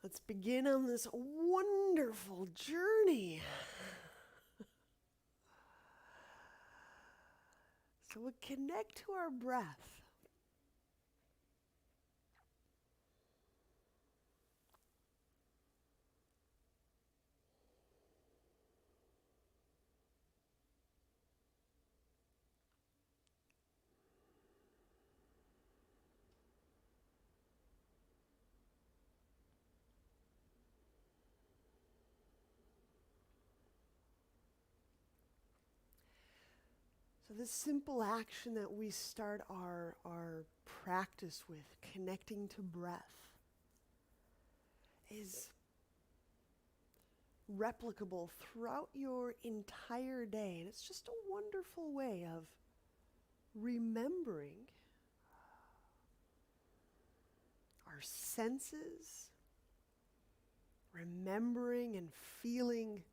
Let's begin on this wonderful journey. So we connect to our breath. So this simple action that we start our practice with, connecting to breath, is replicable throughout your entire day. And it's just a wonderful way of remembering our senses, remembering and feeling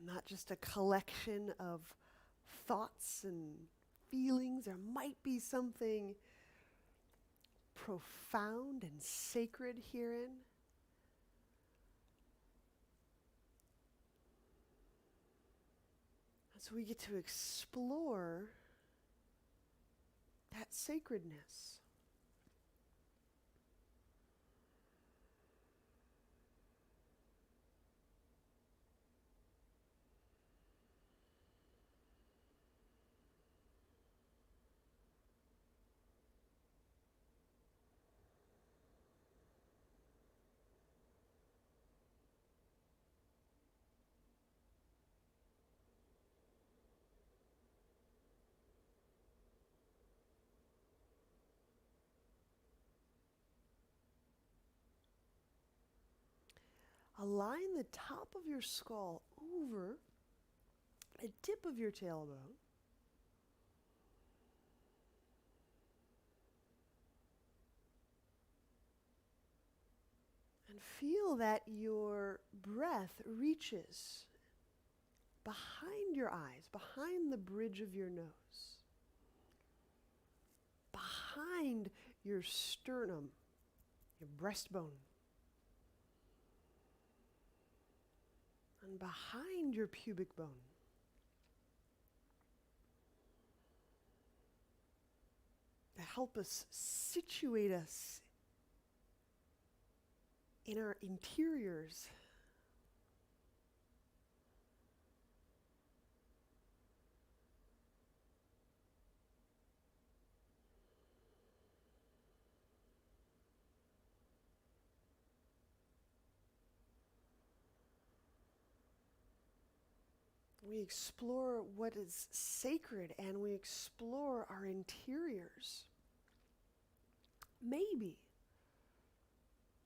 not just a collection of thoughts and feelings. There might be something profound and sacred herein. And so we get to explore that sacredness. Align the top of your skull over the tip of your tailbone. And feel that your breath reaches behind your eyes, behind the bridge of your nose, behind your sternum, your breastbone, and behind your pubic bone. To help us situate us in our interiors. We explore what is sacred and we explore our interiors. Maybe,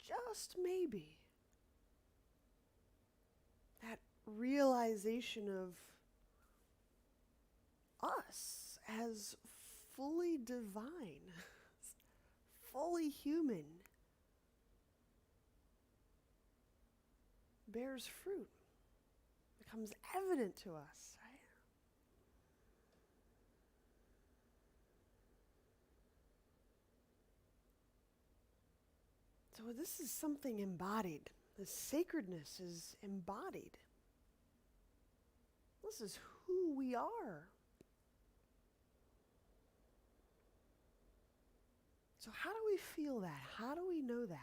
just maybe, that realization of us as fully divine, fully human, bears fruit, becomes evident to us, right? So this is something embodied. The sacredness is embodied. This is who we are. So how do we feel that? How do we know that?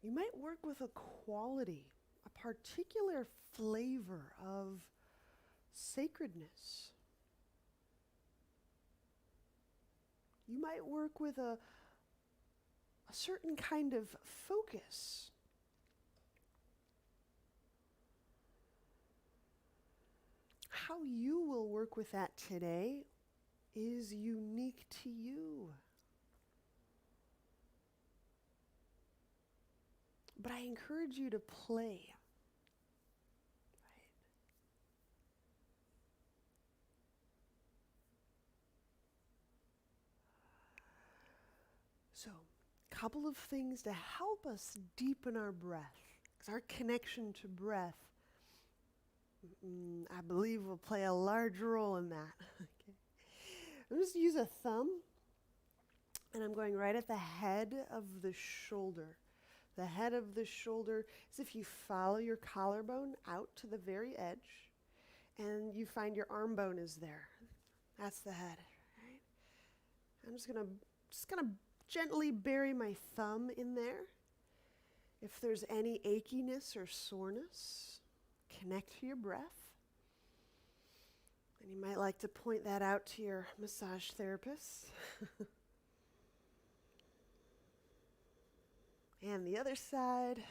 You might work with a quality, a particular flavor of sacredness. You might work with a certain kind of focus. How you will work with that today is unique to you. But I encourage you to play. So, a couple of things to help us deepen our breath, because our connection to breath, I believe, will play a large role in that. Okay. I'm just use a thumb, and I'm going right at the head of the shoulder. The head of the shoulder is if you follow your collarbone out to the very edge, and you find your arm bone is there. That's the head. Right? I'm just gonna gently bury my thumb in there. If there's any achiness or soreness, connect to your breath. And you might like to point that out to your massage therapist. And the other side.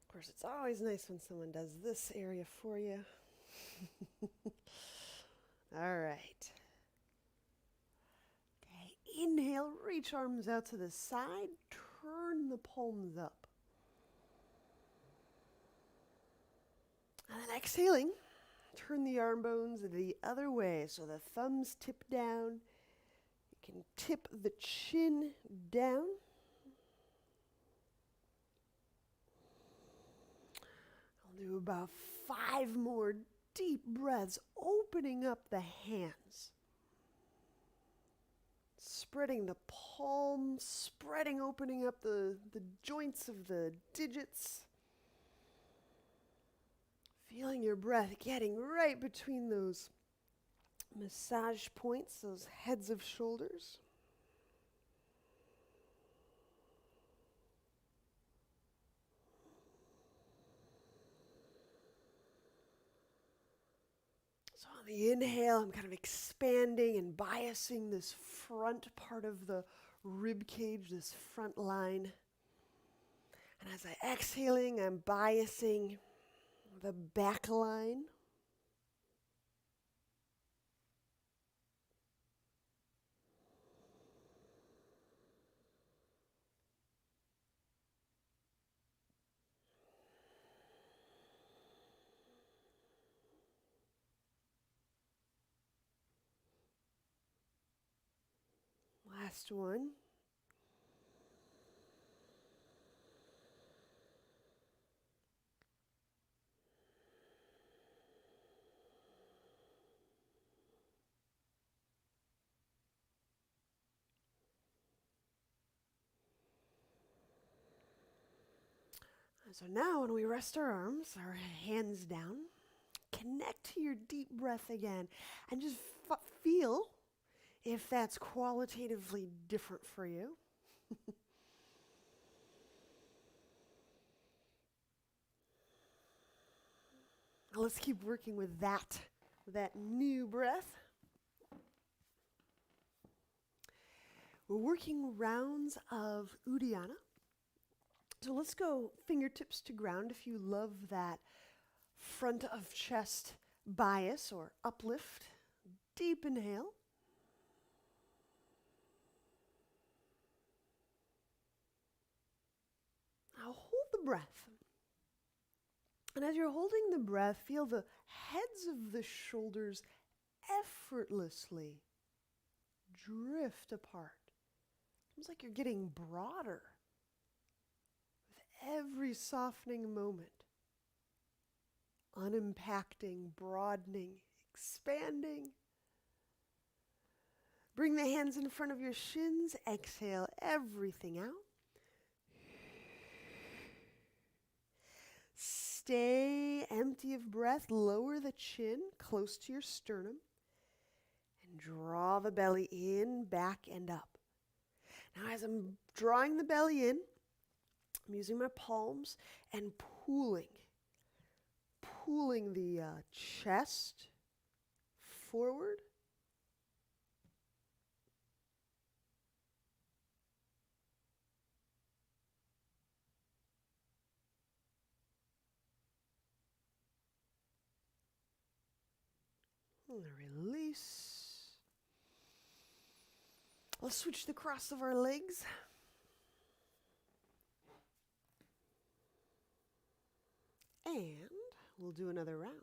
Of course, it's always nice when someone does this area for you. All right. Okay, inhale, reach arms out to the side, turn the palms up. And then exhaling, turn the arm bones the other way so the thumbs tip down. You can tip the chin down. I'll do about 5 more deep breaths, opening up the hands. Spreading the palms, opening up the joints of the digits. Feeling your breath getting right between those massage points, those heads of shoulders. So on the inhale, I'm kind of expanding and biasing this front part of the rib cage, this front line. And as I exhaling, I'm biasing the back line. Last one. So now when we rest our arms, our hands down, connect to your deep breath again and just feel if that's qualitatively different for you. Let's keep working with that new breath. We're working rounds of Uddiyana. So let's go fingertips to ground if you love that front of chest bias or uplift. Deep inhale. Now hold the breath. And as you're holding the breath, feel the heads of the shoulders effortlessly drift apart. It's like you're getting broader with every softening moment. Unimpacting, broadening, expanding. Bring the hands in front of your shins. Exhale everything out. Stay empty of breath. Lower the chin close to your sternum. And draw the belly in, back, and up. Now as I'm drawing the belly in, I'm using my palms and pulling the chest forward. And release. Let's switch the cross of our legs. And we'll do another round.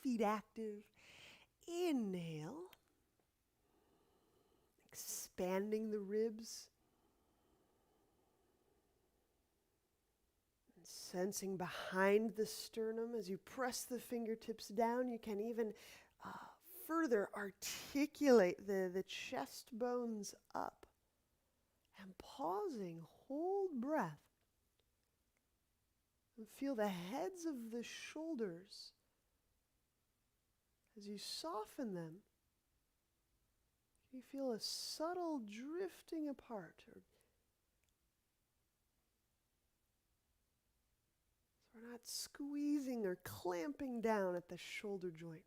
Feet active. Inhale. Expanding the ribs. And sensing behind the sternum as you press the fingertips down. You can even further articulate the chest bones up. And pausing, hold breath. And feel the heads of the shoulders as you soften them. You feel a subtle drifting apart. So we're not squeezing or clamping down at the shoulder joint.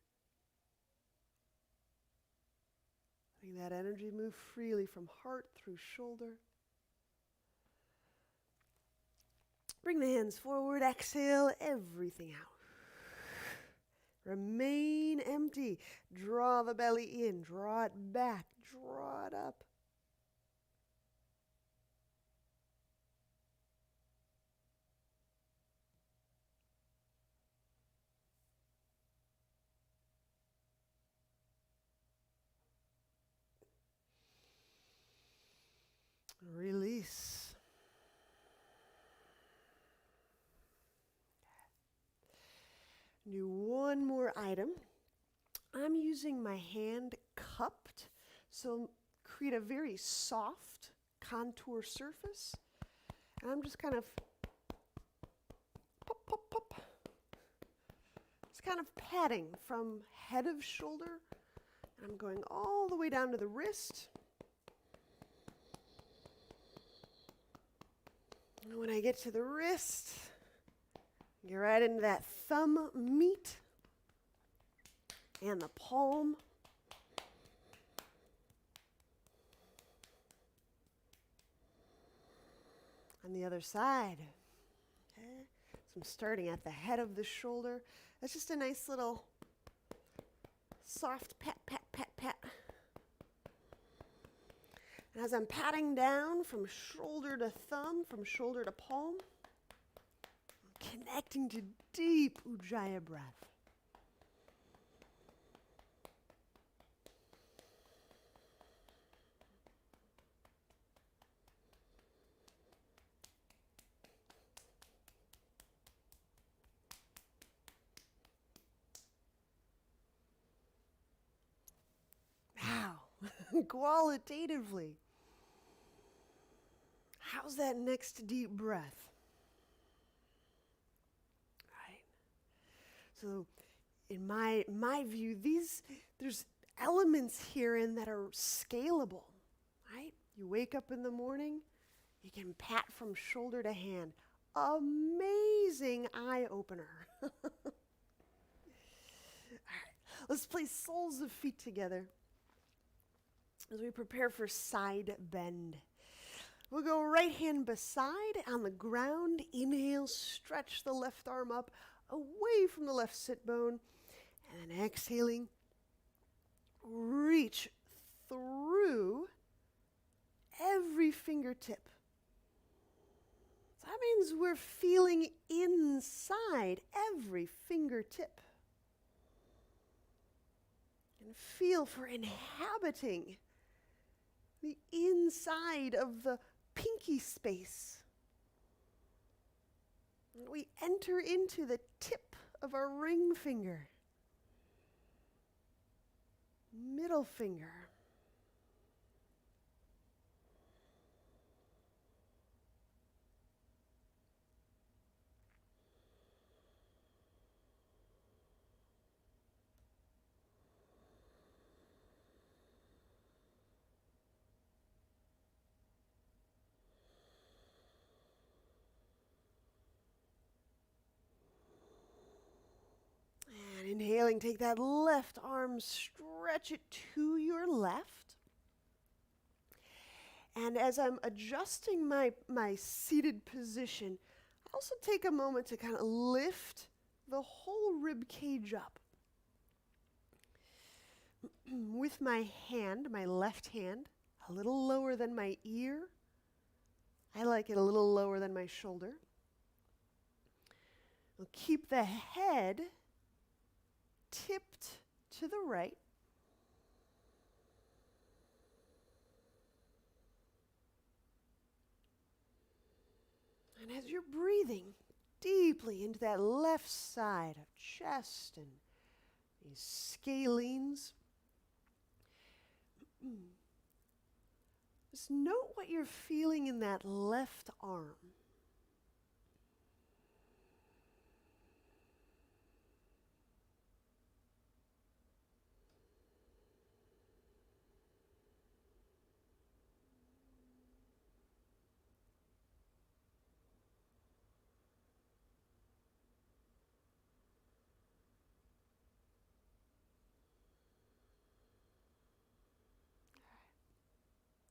Letting that energy move freely from heart through shoulder. Bring the hands forward, exhale everything out. Remain empty. Draw the belly in, draw it back, draw it up. Release. Do one more item. I'm using my hand cupped, so create a very soft contour surface. And I'm just kind of pop, pop, pop. Just kind of patting from head of shoulder. And I'm going all the way down to the wrist. And when I get to the wrist, get right into that thumb meat and the palm. On the other side. Okay. So I'm starting at the head of the shoulder. That's just a nice little soft pat, pat, pat, pat. And as I'm patting down from shoulder to thumb, from shoulder to palm, connecting to deep Ujjayi breath. Now, qualitatively, how's that next deep breath? So in my view, there's elements herein that are scalable, right? You wake up in the morning, you can pat from shoulder to hand. Amazing eye opener. All right, let's place soles of feet together as we prepare for side bend. We'll go right hand beside on the ground. Inhale, stretch the left arm up away from the left sit bone, and then exhaling, reach through every fingertip. So that means we're feeling inside every fingertip. And feel for inhabiting the inside of the pinky space. We enter into the tip of our ring finger, middle finger, inhaling, take that left arm, stretch it to your left. And as I'm adjusting my seated position, I also take a moment to kind of lift the whole rib cage up. with my hand, my left hand, a little lower than my ear. I like it a little lower than my shoulder. We'll keep the head tipped to the right. And as you're breathing deeply into that left side of chest and these scalenes, just note what you're feeling in that left arm.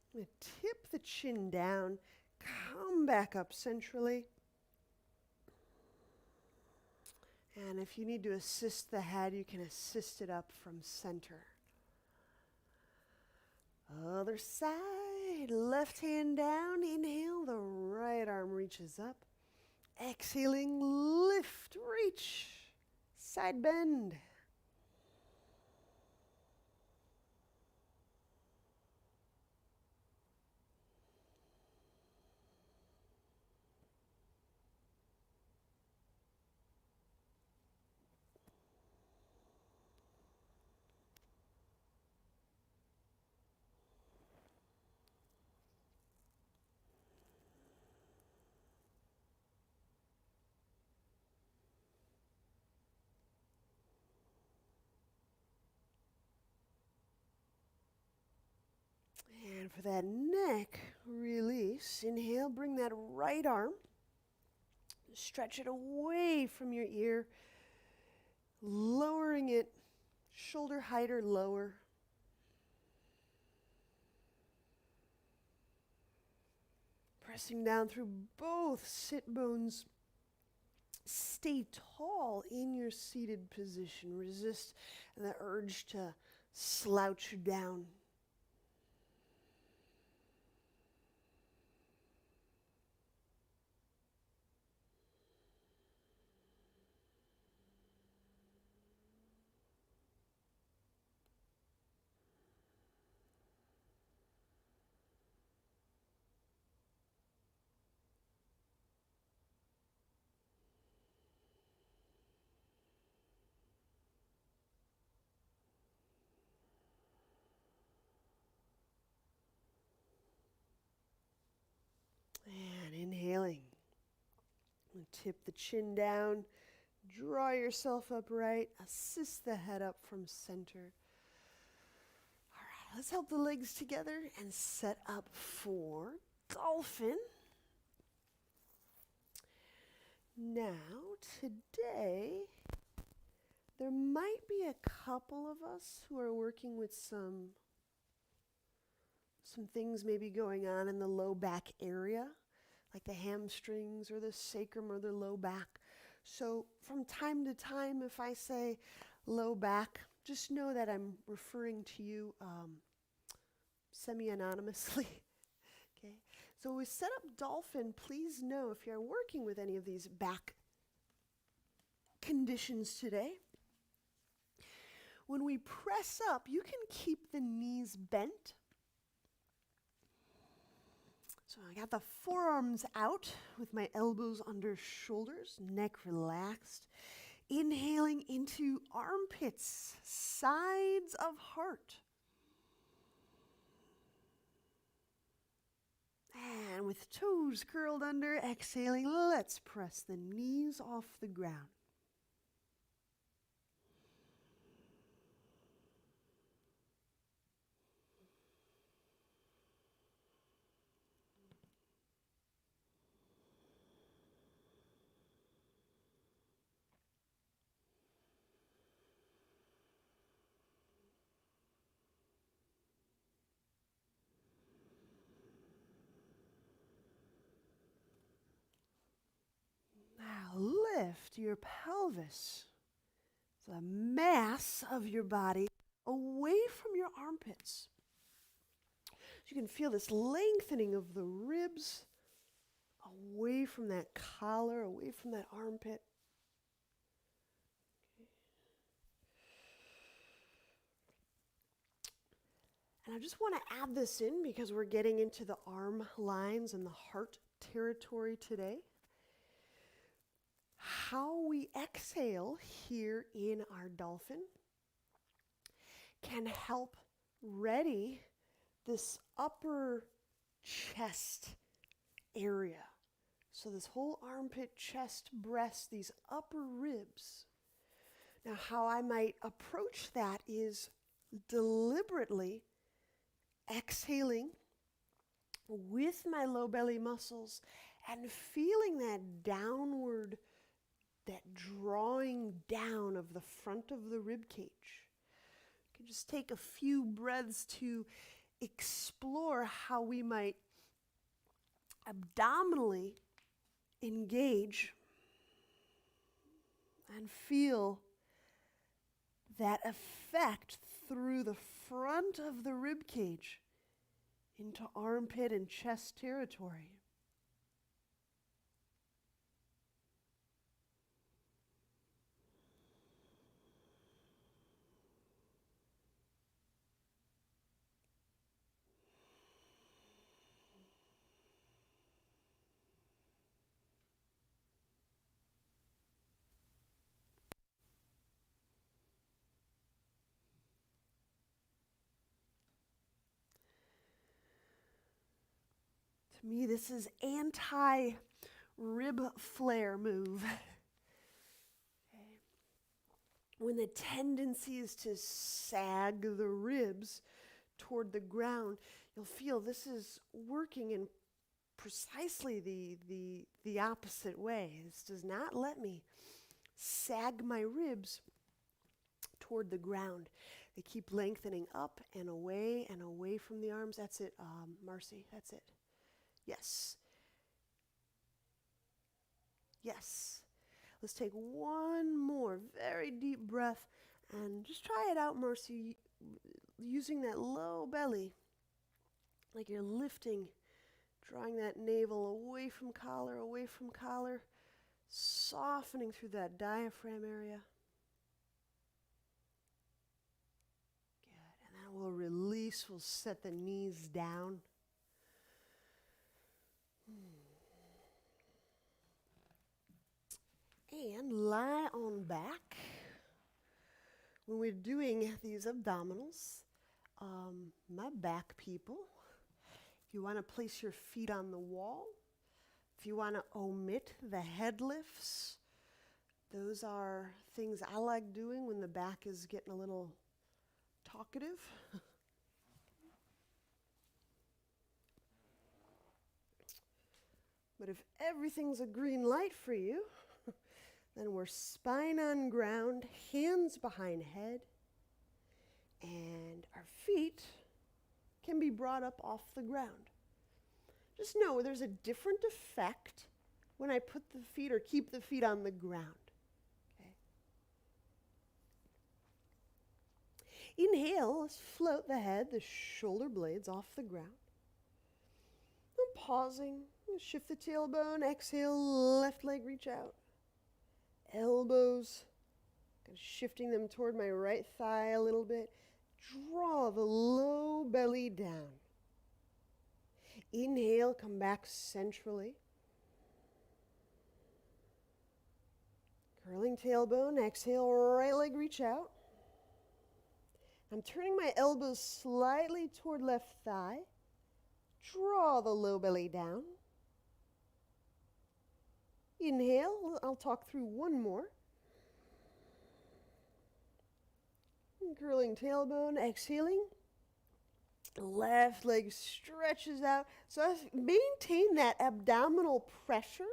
I'm going to tip the chin down, come back up centrally. And if you need to assist the head, you can assist it up from center. Other side, left hand down, inhale, the right arm reaches up. Exhaling, lift, reach, side bend. And for that neck release, inhale, bring that right arm, stretch it away from your ear, lowering it shoulder height or lower. Pressing down through both sit bones. Stay tall in your seated position. Resist the urge to slouch down. And inhaling. Tip the chin down. Draw yourself upright. Assist the head up from center. All right, let's help the legs together and set up for dolphin. Now, today, there might be a couple of us who are working with some things maybe going on in the low back area, like the hamstrings or the sacrum or the low back. So from time to time, if I say low back, just know that I'm referring to you semi-anonymously. Okay. So we set up dolphin. Please know if you're working with any of these back conditions today, when we press up, you can keep the knees bent. So I got the forearms out with my elbows under shoulders, neck relaxed. Inhaling into armpits, sides of heart. And with toes curled under, exhaling, let's press the knees off the ground. Now lift your pelvis. The mass of your body away from your armpits. So you can feel this lengthening of the ribs away from that collar, away from that armpit. And I just want to add this in because we're getting into the arm lines and the heart territory today. How we exhale here in our dolphin can help ready this upper chest area. So this whole armpit, chest, breast, these upper ribs. Now how I might approach that is deliberately exhaling with my low belly muscles and feeling that downward, that drawing down of the front of the rib cage. You can just take a few breaths to explore how we might abdominally engage and feel that effect through the front of the rib cage into armpit and chest territory. To me, this is anti-rib flare move. Okay. When the tendency is to sag the ribs toward the ground, you'll feel this is working in precisely the opposite way. This does not let me sag my ribs toward the ground. They keep lengthening up and away from the arms. That's it, Marcy, that's it. Yes. Yes. Let's take one more very deep breath and just try it out, Marcy, using that low belly, like you're lifting, drawing that navel away from collar, softening through that diaphragm area. Good. And then we'll release, we'll set the knees down. And lie on back. When we're doing these abdominals, my back people, if you want to place your feet on the wall, if you want to omit the head lifts, those are things I like doing when the back is getting a little talkative. But if everything's a green light for you, then we're spine on ground, hands behind head, and our feet can be brought up off the ground. Just know there's a different effect when I put the feet or keep the feet on the ground. Okay. Inhale, let's float the head, the shoulder blades off the ground. I'm pausing, shift the tailbone, exhale, left leg reach out. Elbows, kind of shifting them toward my right thigh a little bit. Draw the low belly down. Inhale, come back centrally. Curling tailbone, exhale, right leg reach out. I'm turning my elbows slightly toward left thigh. Draw the low belly down. Inhale, I'll talk through one more. Curling tailbone, exhaling. Left leg stretches out. So I maintain that abdominal pressure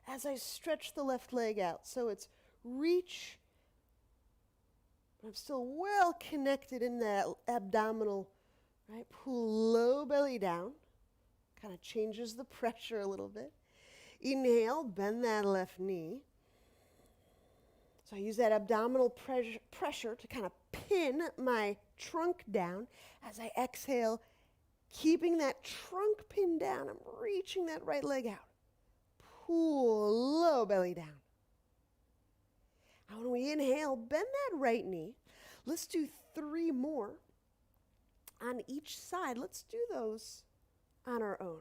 as I stretch the left leg out. So it's reach. I'm still well connected in that abdominal, right? Pull low belly down. Kind of changes the pressure a little bit. Inhale, bend that left knee. So I use that abdominal pressure to kind of pin my trunk down as I exhale, keeping that trunk pinned down. I'm reaching that right leg out. Pull low belly down. Now when we inhale, bend that right knee. Let's do 3 more on each side. Let's do those on our own.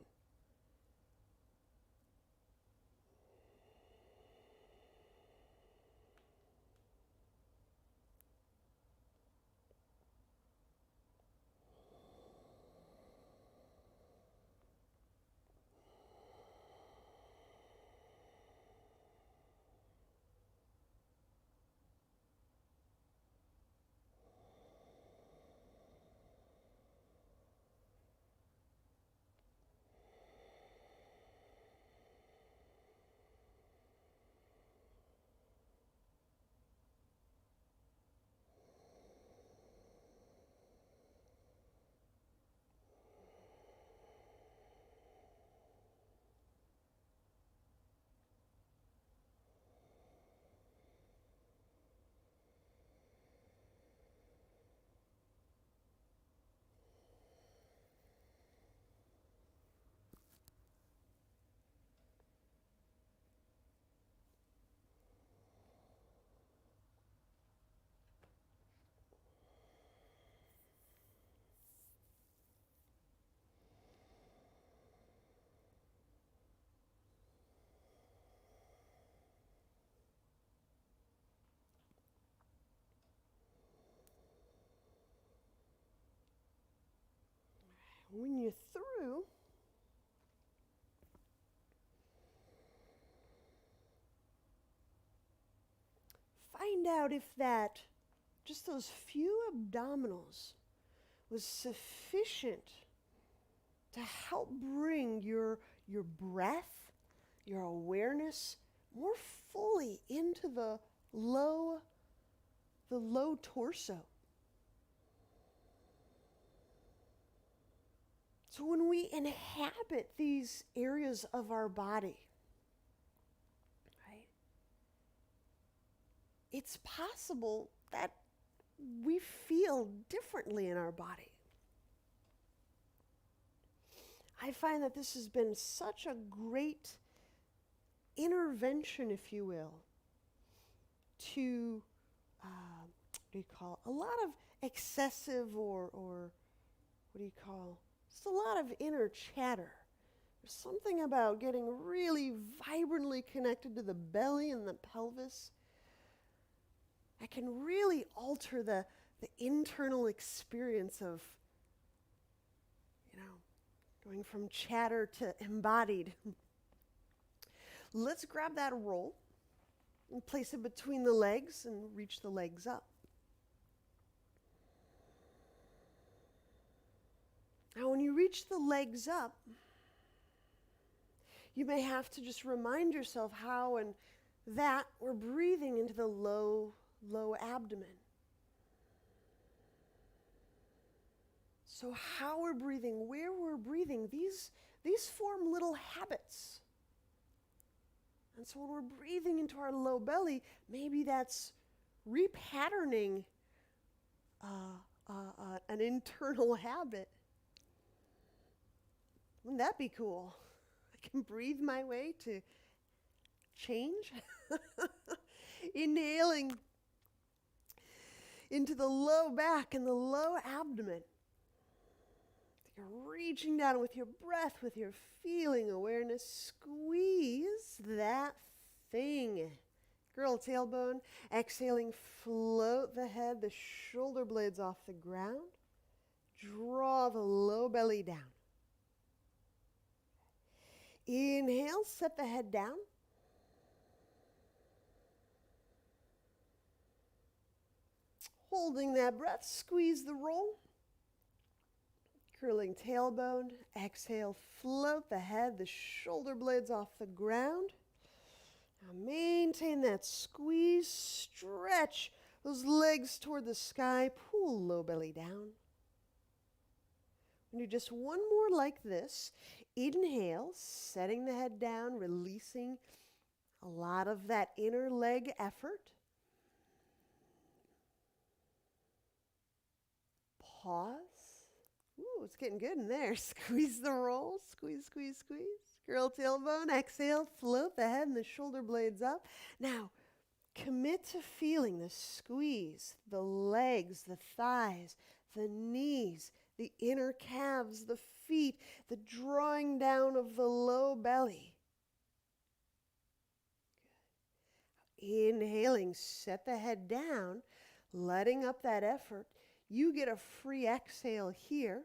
When you're through, find out if just those few abdominals was sufficient to help bring your breath, your awareness more fully into the low torso. So when we inhabit these areas of our body, right, it's possible that we feel differently in our body. I find that this has been such a great intervention, if you will, to, a lot of excessive or just a lot of inner chatter. There's something about getting really vibrantly connected to the belly and the pelvis that can really alter the internal experience of, going from chatter to embodied. Let's grab that roll and place it between the legs and reach the legs up. Now, when you reach the legs up, you may have to just remind yourself how and that we're breathing into the low abdomen. So how we're breathing, where we're breathing, these form little habits. And so when we're breathing into our low belly, maybe that's repatterning an internal habit. Wouldn't that be cool? I can breathe my way to change. Inhaling into the low back and the low abdomen. You're reaching down with your breath, with your feeling awareness. Squeeze that thing. Girl tailbone. Exhaling, float the head, the shoulder blades off the ground. Draw the low belly down. Inhale, set the head down. Holding that breath, squeeze the roll. Curling tailbone. Exhale, float the head, the shoulder blades off the ground. Now maintain that squeeze, stretch those legs toward the sky, pull low belly down. And do just one more like this. Inhale, setting the head down, releasing a lot of that inner leg effort. Pause. Ooh, it's getting good in there. Squeeze the roll. Squeeze, squeeze, squeeze. Curl tailbone. Exhale. Float the head and the shoulder blades up. Now, commit to feeling the squeeze, the legs, the thighs, the knees, the inner calves, the feet, the drawing down of the low belly. Good. Inhaling, set the head down, letting up that effort. You get a free exhale here.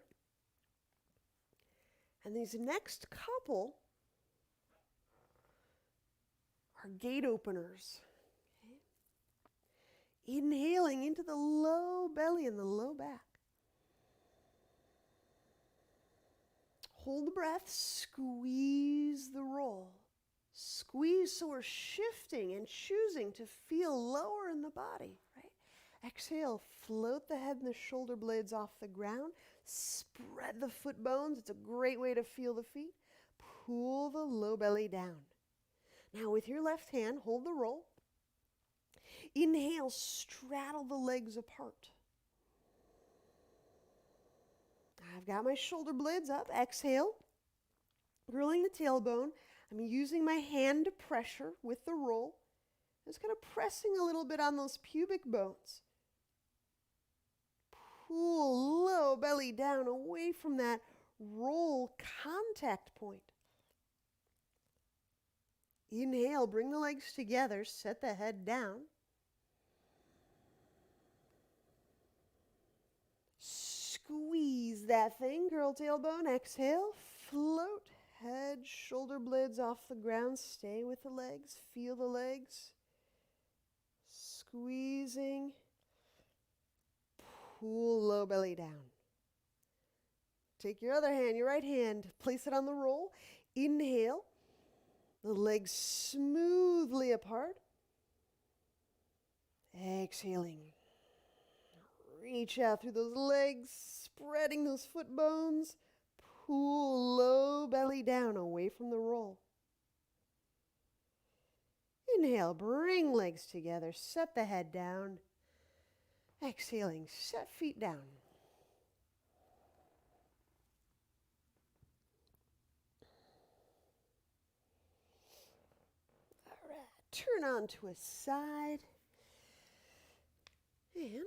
And these next couple are gate openers. Okay. Inhaling into the low belly and the low back. Hold the breath, squeeze the roll. Squeeze so we're shifting and choosing to feel lower in the body, right? Exhale, float the head and the shoulder blades off the ground. Spread the foot bones. It's a great way to feel the feet. Pull the low belly down. Now with your left hand, hold the roll. Inhale, straddle the legs apart. I've got my shoulder blades up. Exhale, curling the tailbone. I'm using my hand to pressure with the roll. Just kind of pressing a little bit on those pubic bones. Pull low belly down away from that roll contact point. Inhale, bring the legs together, set the head down. Squeeze that thing, curl tailbone, exhale, float, head, shoulder blades off the ground, stay with the legs, feel the legs, squeezing, pull low belly down. Take your other hand, your right hand, place it on the roll, inhale, the legs smoothly apart, exhaling. Reach out through those legs, spreading those foot bones. Pull low belly down away from the roll. Inhale, bring legs together, set the head down. Exhaling, set feet down. All right, turn on to a side. And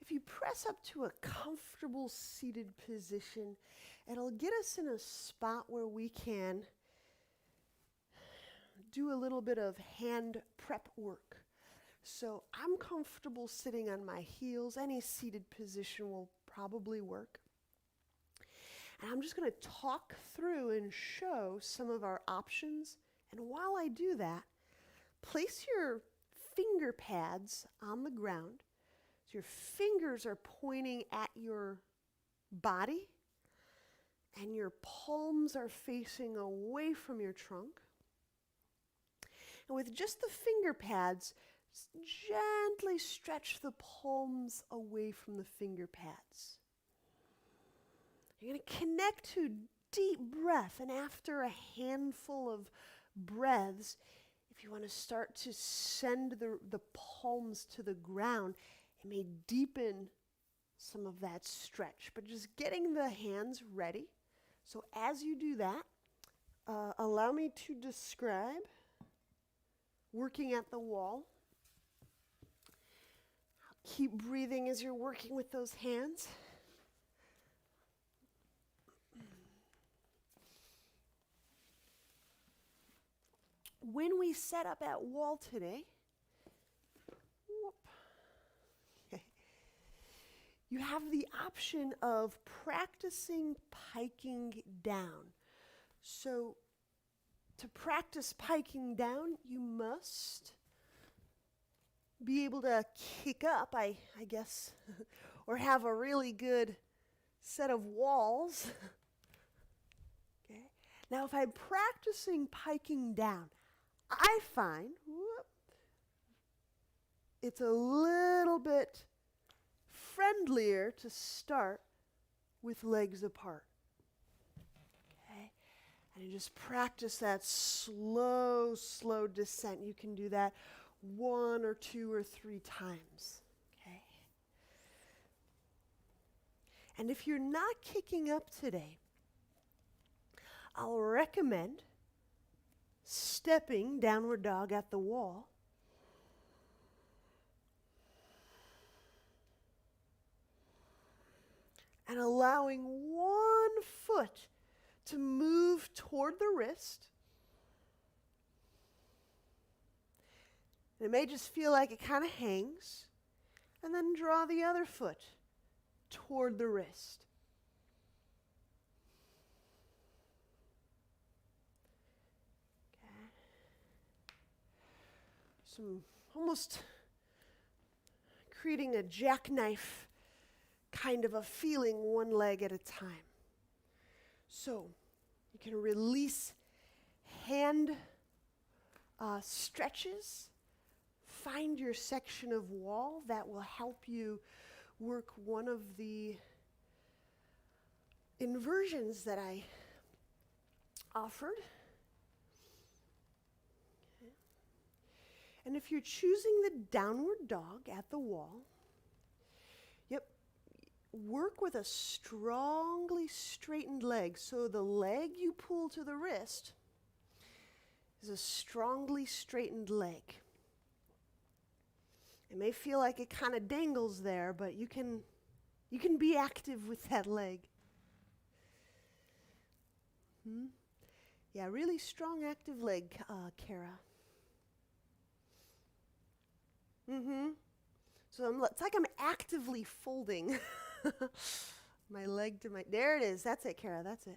if you press up to a comfortable seated position, it'll get us in a spot where we can do a little bit of hand prep work. So I'm comfortable sitting on my heels. Any seated position will probably work. And I'm just going to talk through and show some of our options. And while I do that, place your finger pads on the ground. So your fingers are pointing at your body and your palms are facing away from your trunk. And with just the finger pads, gently stretch the palms away from the finger pads. You're going to connect to deep breath, and after a handful of breaths, if you want to start to send the palms to the ground, it may deepen some of that stretch, but just getting the hands ready. So as you do that, allow me to describe working at the wall. Keep breathing as you're working with those hands. When we set up at wall today, you have the option of practicing piking down. So to practice piking down, you must be able to kick up, I guess, or have a really good set of walls. Okay. Now, if I'm practicing piking down, I find it's a little bit friendlier to start with legs apart. Okay? And you just practice that slow descent. You can do that 1 or 2 or 3 times. Okay? And if you're not kicking up today, I'll recommend stepping downward dog at the wall. And allowing one foot to move toward the wrist. And it may just feel like it kind of hangs. And then draw the other foot toward the wrist. Okay. Some almost creating a jackknife kind of a feeling, one leg at a time. So you can release hand stretches. Find your section of wall that will help you work one of the inversions that I offered. Okay. And if you're choosing the downward dog at the wall, work with a strongly straightened leg. So the leg you pull to the wrist is a strongly straightened leg. It may feel like it kind of dangles there, but you can be active with that leg. Yeah, really strong active leg, Kara. So it's like I'm actively folding my leg to my, there it is. That's it, Kara, that's it.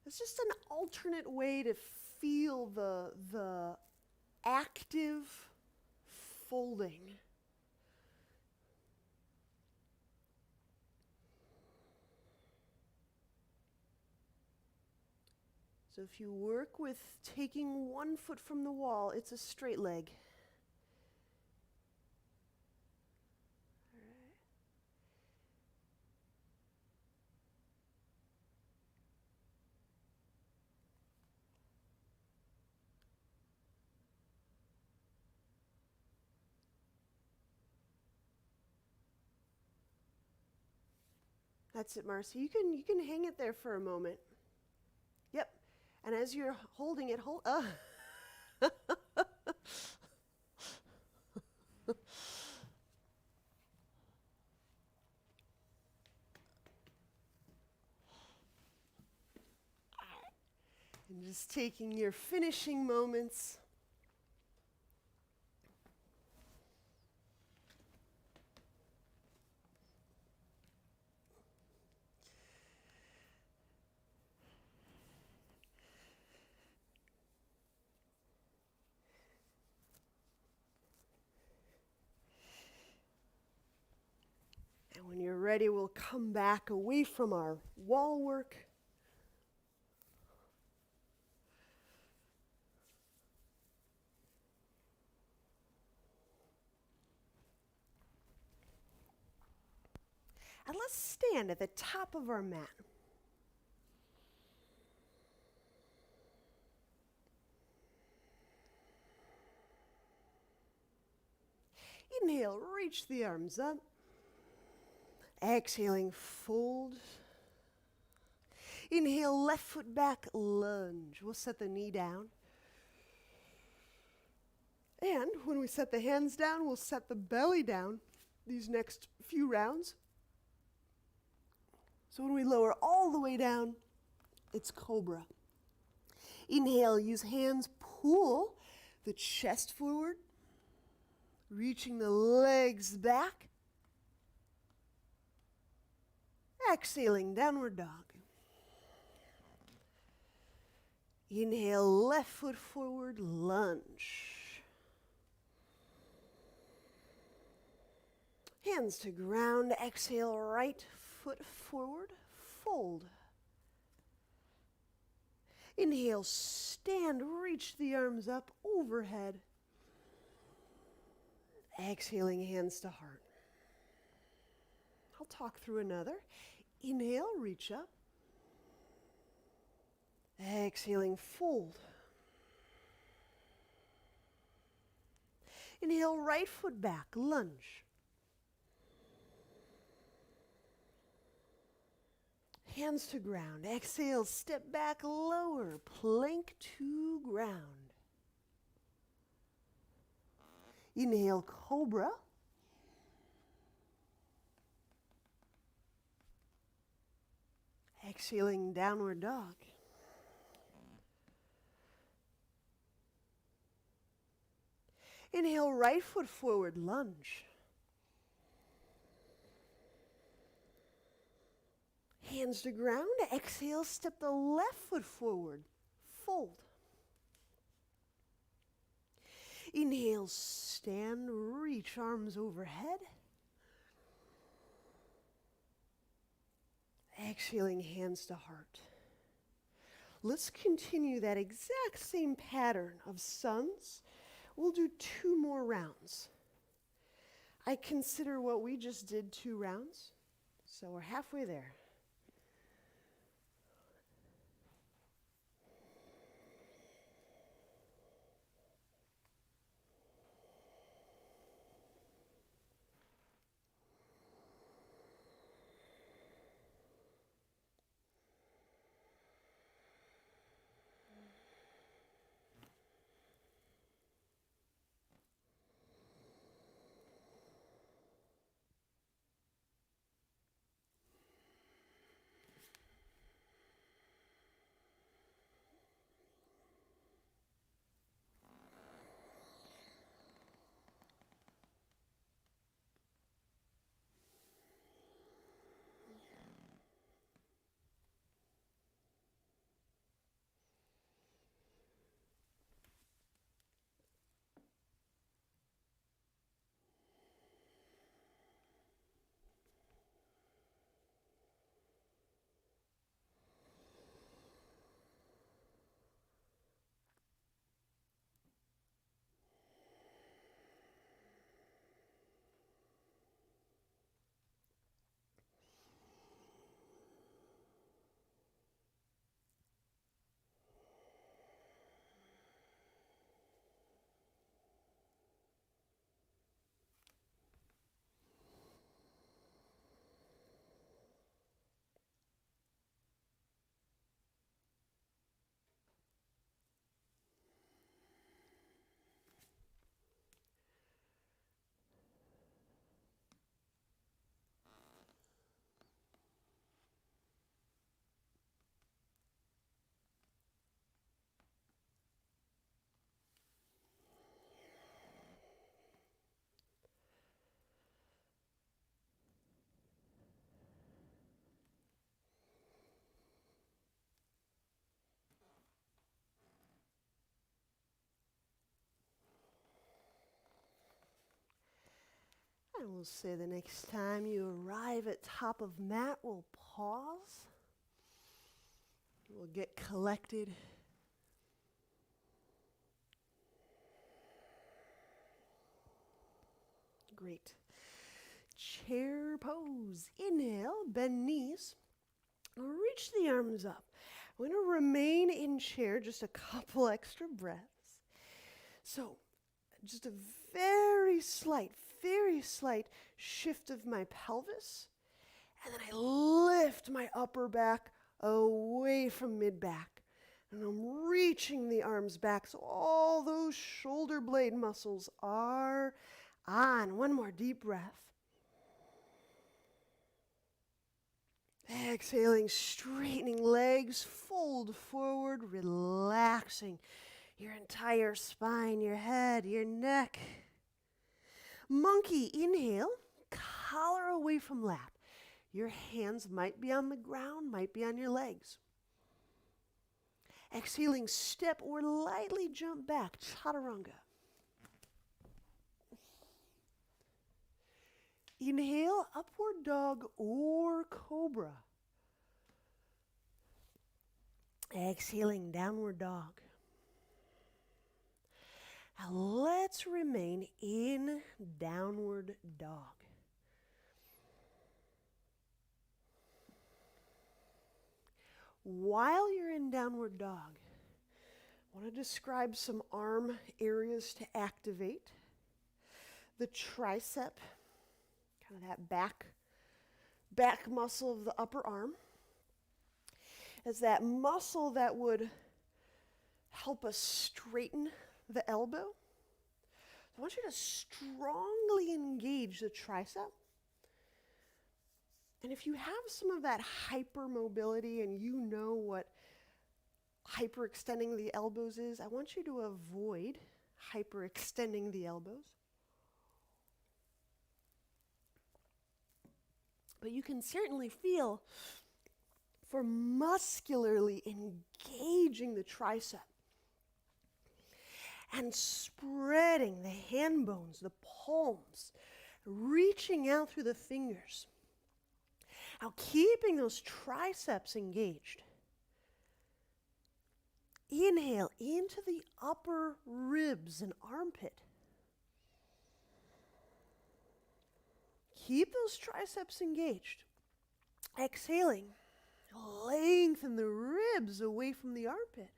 It's just an alternate way to feel the active folding. So if you work with taking one foot from the wall, it's a straight leg. All right. That's it, Marcy. You can hang it there for a moment. Yep. And as you're holding it, and just taking your finishing moments. And when you're ready, we'll come back away from our wall work. And let's stand at the top of our mat. Inhale, reach the arms up. Exhaling, fold. Inhale, left foot back, lunge. We'll set the knee down. And when we set the hands down, we'll set the belly down these next few rounds. So when we lower all the way down, it's cobra. Inhale, use hands, pull the chest forward, reaching the legs back. Exhaling, downward dog. Inhale, left foot forward, lunge. Hands to ground, exhale, right foot forward, fold. Inhale, stand, reach the arms up overhead. Exhaling, hands to heart. I'll talk through another. Inhale, reach up. Exhaling, fold. Inhale, right foot back, lunge. Hands to ground. Exhale, step back, lower, plank to ground. Inhale, cobra. Exhaling, downward dog. Inhale, right foot forward, lunge. Hands to ground. Exhale, step the left foot forward, fold. Inhale, stand, reach arms overhead. Exhaling, hands to heart. Let's continue that exact same pattern of suns. We'll do 2 more rounds. I consider what we just did 2 rounds, so we're halfway there. And we'll say the next time you arrive at top of mat, we'll pause. We'll get collected. Great. Chair pose. Inhale, bend knees. Reach the arms up. We're going to remain in chair just a couple extra breaths. So, just a very slight shift of my pelvis. And then I lift my upper back away from mid-back. And I'm reaching the arms back so all those shoulder blade muscles are on. One more deep breath. Exhaling, straightening legs, fold forward, relaxing your entire spine, your head, your neck. Monkey, inhale, collar away from lap. Your hands might be on the ground, might be on your legs. Exhaling, step or lightly jump back, chaturanga. Inhale, upward dog or cobra. Exhaling, downward dog. Now let's remain in downward dog. While you're in downward dog, I want to describe some arm areas to activate. The tricep, kind of that back muscle of the upper arm, is that muscle that would help us straighten the elbow. So I want you to strongly engage the tricep. And if you have some of that hypermobility and you know what hyperextending the elbows is, I want you to avoid hyperextending the elbows. But you can certainly feel for muscularly engaging the tricep and spreading the hand bones, the palms, reaching out through the fingers. Now keeping those triceps engaged. Inhale into the upper ribs and armpit. Keep those triceps engaged. Exhaling, lengthen the ribs away from the armpit.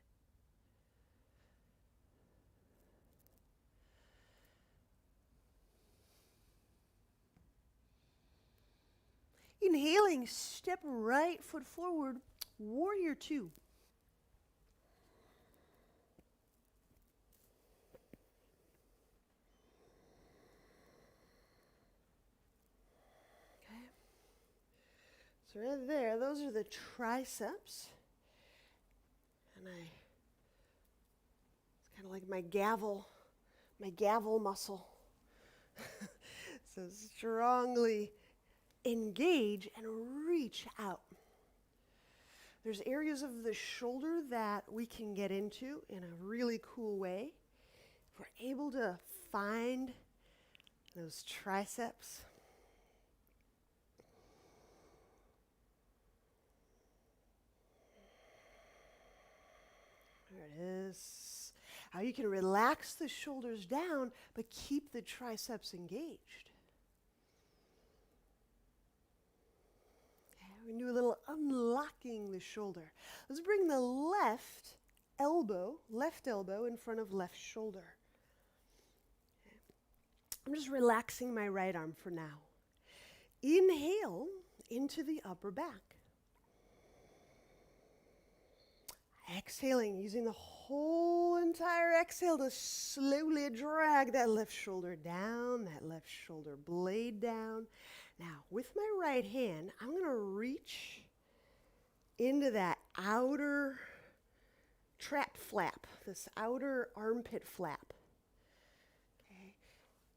Inhaling, step right foot forward, warrior two. So right there, those are the triceps. And it's kind of like my gavel muscle. So strongly engage and reach out. There's areas of the shoulder that we can get into in a really cool way. If we're able to find those triceps. There it is. How you can relax the shoulders down, but keep the triceps engaged. Okay, we can do a little unlocking the shoulder. Let's bring the left elbow in front of left shoulder. Okay. I'm just relaxing my right arm for now. Inhale into the upper back. Exhaling, using the whole entire exhale to slowly drag that left shoulder down, that left shoulder blade down. Now, with my right hand, I'm going to reach into that outer trap flap, this outer armpit flap. Okay.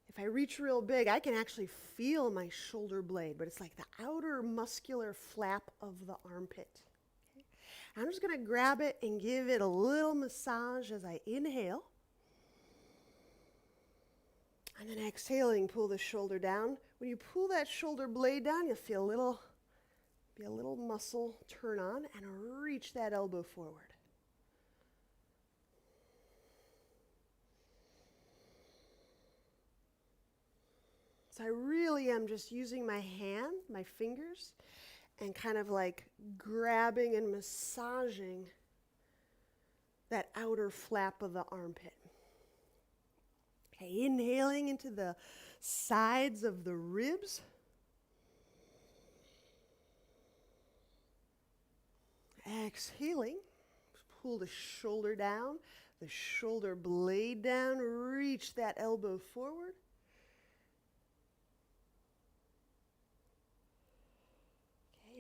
If I reach real big, I can actually feel my shoulder blade, but it's like the outer muscular flap of the armpit. I'm just going to grab it and give it a little massage as I inhale. And then exhaling, pull the shoulder down. When you pull that shoulder blade down, you'll feel a little muscle turn on and reach that elbow forward. So I really am just using my hand, my fingers, and kind of like grabbing and massaging that outer flap of the armpit. Okay, inhaling into the sides of the ribs. Exhaling, pull the shoulder down, the shoulder blade down, reach that elbow forward.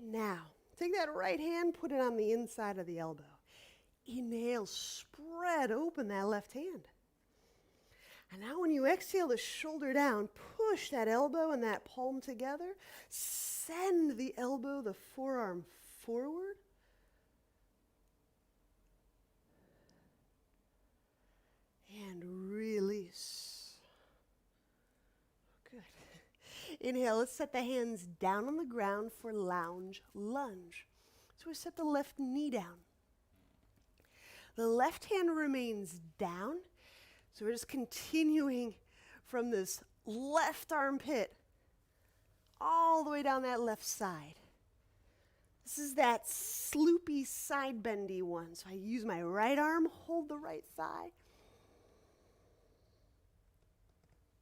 Now, take that right hand, put it on the inside of the elbow. Inhale, spread open that left hand. And now when you exhale the shoulder down, push that elbow and that palm together. Send the elbow, the forearm forward. And release. Good. Inhale, let's set the hands down on the ground for lounge lunge. So we set the left knee down. The left hand remains down. So we're just continuing from this left armpit all the way down that left side. This is that sloopy side bendy one. So I use my right arm, hold the right thigh.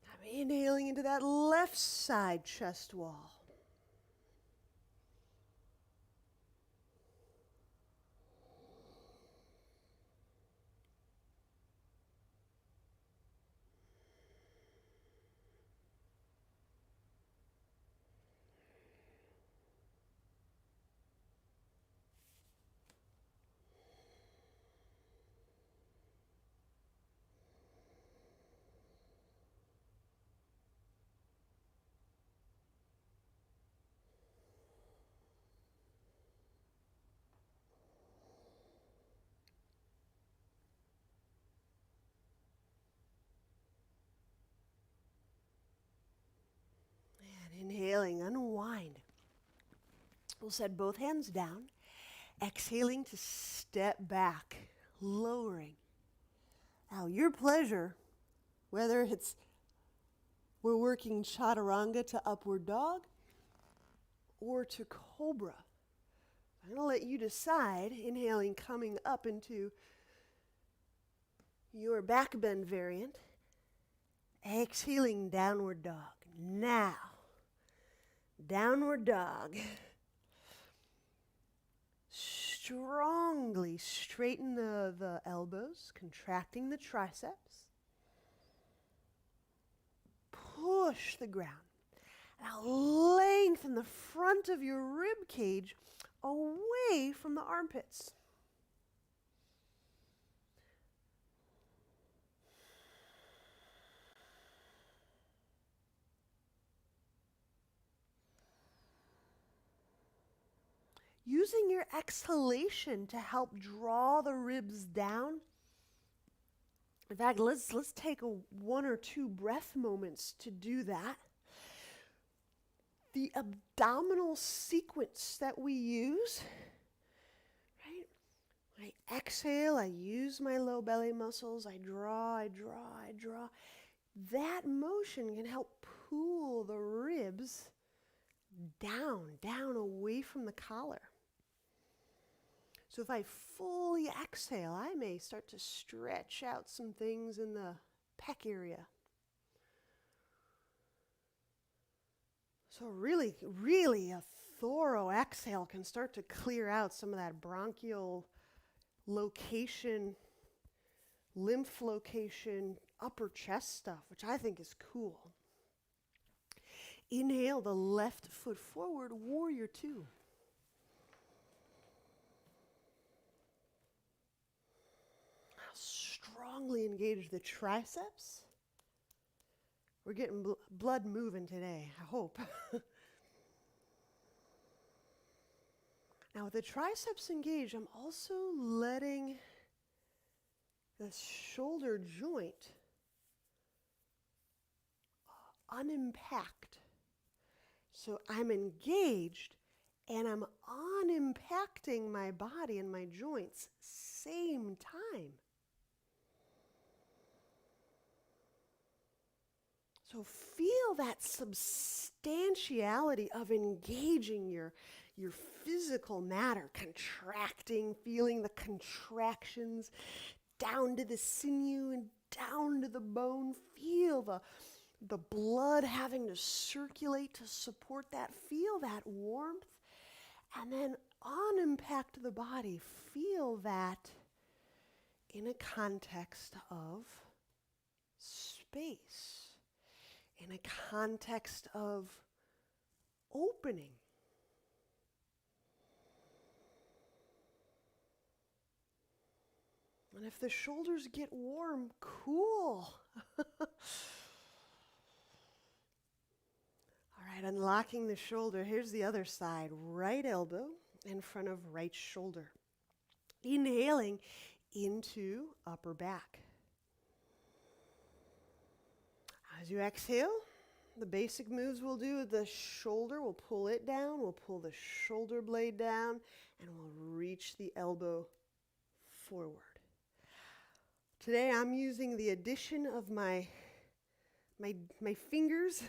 I'm inhaling into that left side chest wall. And inhaling, unwind. We'll set both hands down. Exhaling to step back, lowering. Now, your pleasure, whether it's we're working chaturanga to upward dog or to cobra. I'm going to let you decide, inhaling, coming up into your back bend variant. Exhaling, downward dog. Now, downward dog. Strongly straighten the elbows, contracting the triceps. Push the ground. Now lengthen the front of your rib cage away from the armpits. Using your exhalation to help draw the ribs down. In fact, let's take one or two breath moments to do that. The abdominal sequence that we use, right? I exhale, I use my low belly muscles, I draw, I draw, I draw. That motion can help pull the ribs down away from the collar. So if I fully exhale, I may start to stretch out some things in the pec area. So really, really a thorough exhale can start to clear out some of that bronchial location, lymph location, upper chest stuff, which I think is cool. Inhale the left foot forward, warrior two. Strongly engage the triceps. We're getting blood moving today, I hope. Now with the triceps engaged, I'm also letting the shoulder joint unimpact. So I'm engaged and I'm unimpacting my body and my joints same time. So feel that substantiality of engaging your physical matter, contracting, feeling the contractions down to the sinew and down to the bone. Feel the blood having to circulate to support that. Feel that warmth. And then unimpact the body. Feel that in a context of space. In a context of opening. And if the shoulders get warm, cool. All right, unlocking the shoulder. Here's the other side. Right elbow in front of right shoulder. Inhaling into upper back. As you exhale, the basic moves we'll do, the shoulder, we'll pull it down, we'll pull the shoulder blade down, and we'll reach the elbow forward. Today I'm using the addition of my fingers,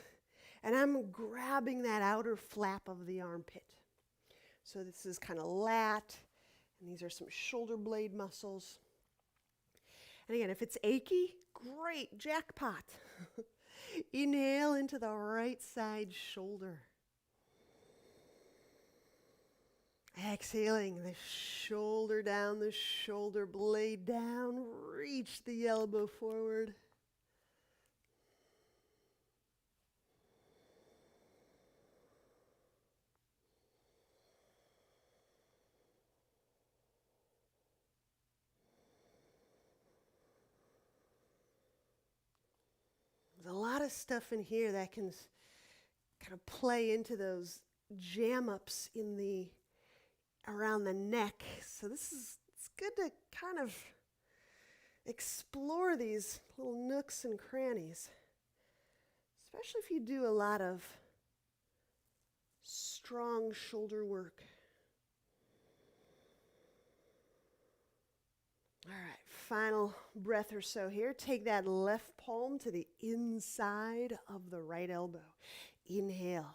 and I'm grabbing that outer flap of the armpit. So this is kind of lat, and these are some shoulder blade muscles. And again, if it's achy, great, jackpot. Inhale into the right side shoulder. Exhaling the shoulder down, the shoulder blade down. Reach the elbow forward. There's a lot of stuff in here that can kind of play into those jam ups in the around the neck. So it's good to kind of explore these little nooks and crannies, especially if you do a lot of strong shoulder work. All right, final breath or so here. Take that left palm to the inside of the right elbow. Inhale.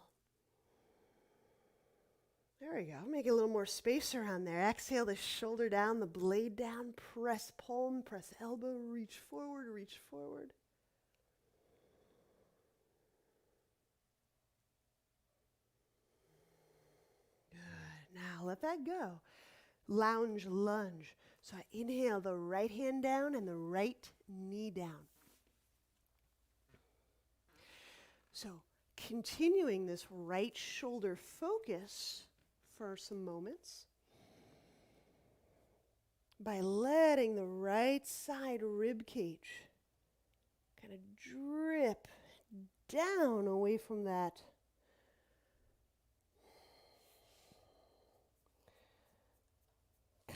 There we go. Make a little more space around there. Exhale the shoulder down, the blade down. Press palm, press elbow, reach forward, reach forward. Good. Now let that go. Lounge, lunge. So I inhale the right hand down and the right knee down. So continuing this right shoulder focus for some moments by letting the right side rib cage kind of drip down away from that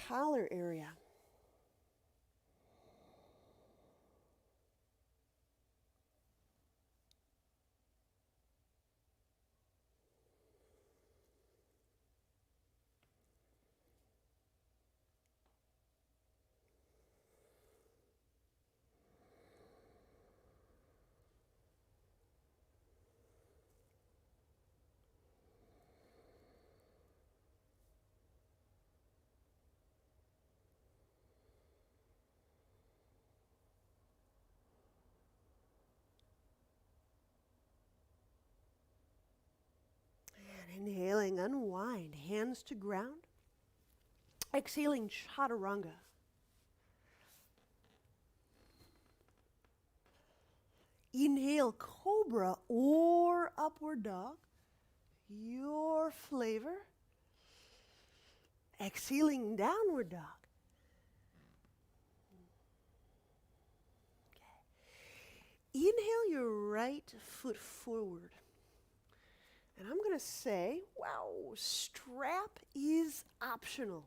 collar area. Inhaling, unwind, hands to ground. Exhaling, chaturanga. Inhale, cobra or upward dog. Your flavor. Exhaling, downward dog. Okay. Inhale your right foot forward. And I'm going to say, wow, strap is optional.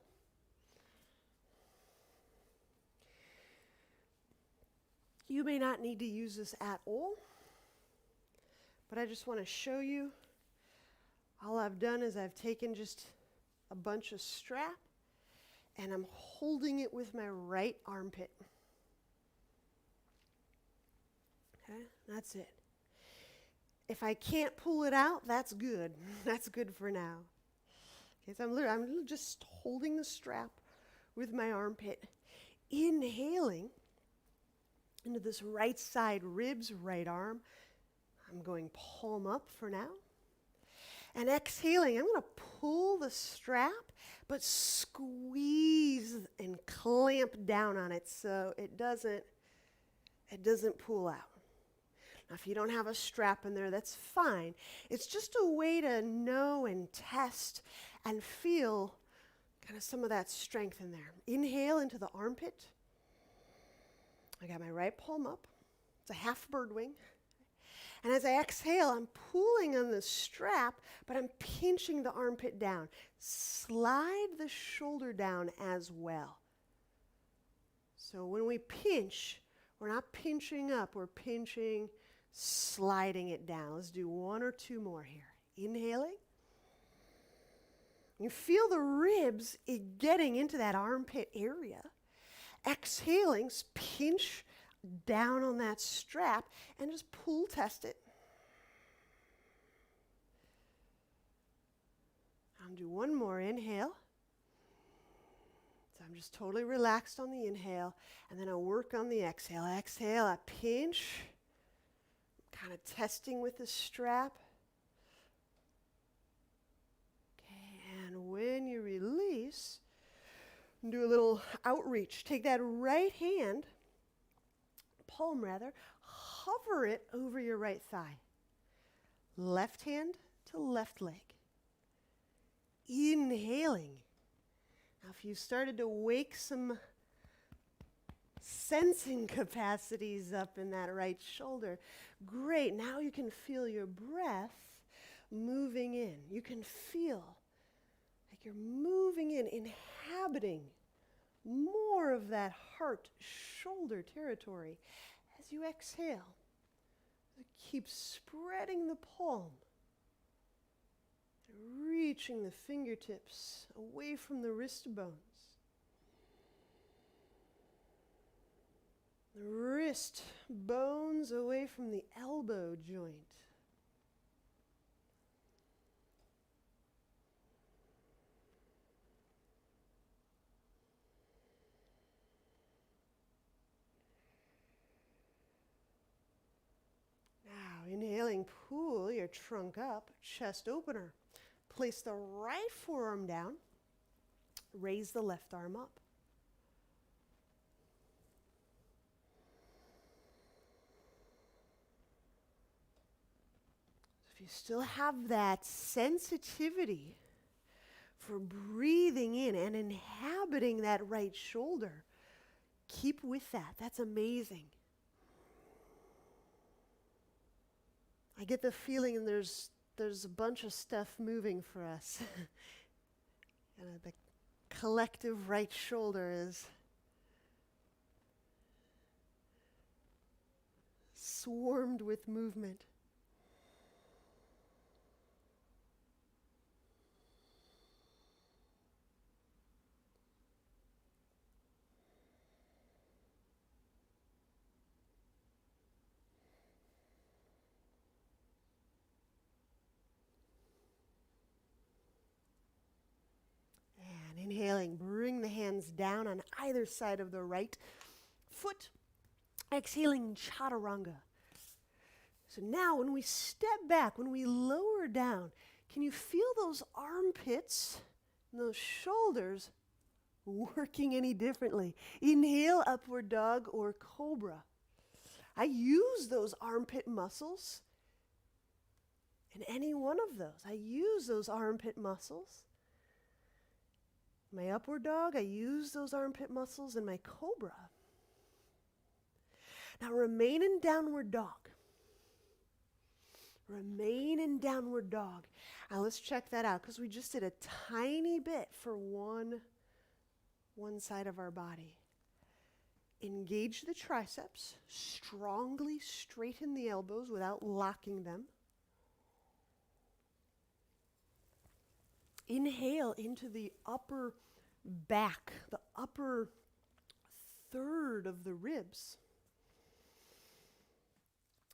You may not need to use this at all, but I just want to show you. All I've done is I've taken just a bunch of strap and I'm holding it with my right armpit. Okay, that's it. If I can't pull it out, that's good. That's good for now. Okay, so I'm just holding the strap with my armpit, inhaling into this right side ribs, right arm. I'm going palm up for now. And exhaling, I'm going to pull the strap, but squeeze and clamp down on it so it doesn't pull out. Now, if you don't have a strap in there, that's fine. It's just a way to know and test and feel kind of some of that strength in there. Inhale into the armpit. I got my right palm up. It's a half bird wing. And as I exhale, I'm pulling on the strap, but I'm pinching the armpit down. Slide the shoulder down as well. So when we pinch, we're not pinching up, we're pinching, sliding it down. Let's do one or two more here. Inhaling. You feel the ribs getting into that armpit area. Exhaling, pinch down on that strap and just pull test it. I'll do one more inhale. So I'm just totally relaxed on the inhale, and then I'll work on the exhale. Exhale, I pinch, kind of testing with the strap. Okay, and when you release, do a little outreach. Take that right hand, palm rather, hover it over your right thigh. Left hand to left leg. Inhaling. Now, if you started to wake some sensing capacities up in that right shoulder, great. Now you can feel your breath moving in. You can feel like you're moving in, inhabiting more of that heart-shoulder territory. As you exhale, keep spreading the palm, reaching the fingertips away from the wrist bones. The wrist bones away from the elbow joint. Now, inhaling, pull your trunk up, chest opener. Place the right forearm down, raise the left arm up. If you still have that sensitivity for breathing in and inhabiting that right shoulder, keep with that. That's amazing. I get the feeling there's a bunch of stuff moving for us. The collective right shoulder is swarmed with movement. Inhaling, bring the hands down on either side of the right foot. Exhaling, chaturanga. So now when we step back, when we lower down, can you feel those armpits and those shoulders working any differently? Inhale, upward dog or cobra. I use those armpit muscles in any one of those. I use those armpit muscles. My upward dog, I use those armpit muscles in my cobra. Now remain in downward dog. Remain in downward dog. Now let's check that out because we just did a tiny bit for one side of our body. Engage the triceps, strongly straighten the elbows without locking them. Inhale into the upper back, the upper third of the ribs.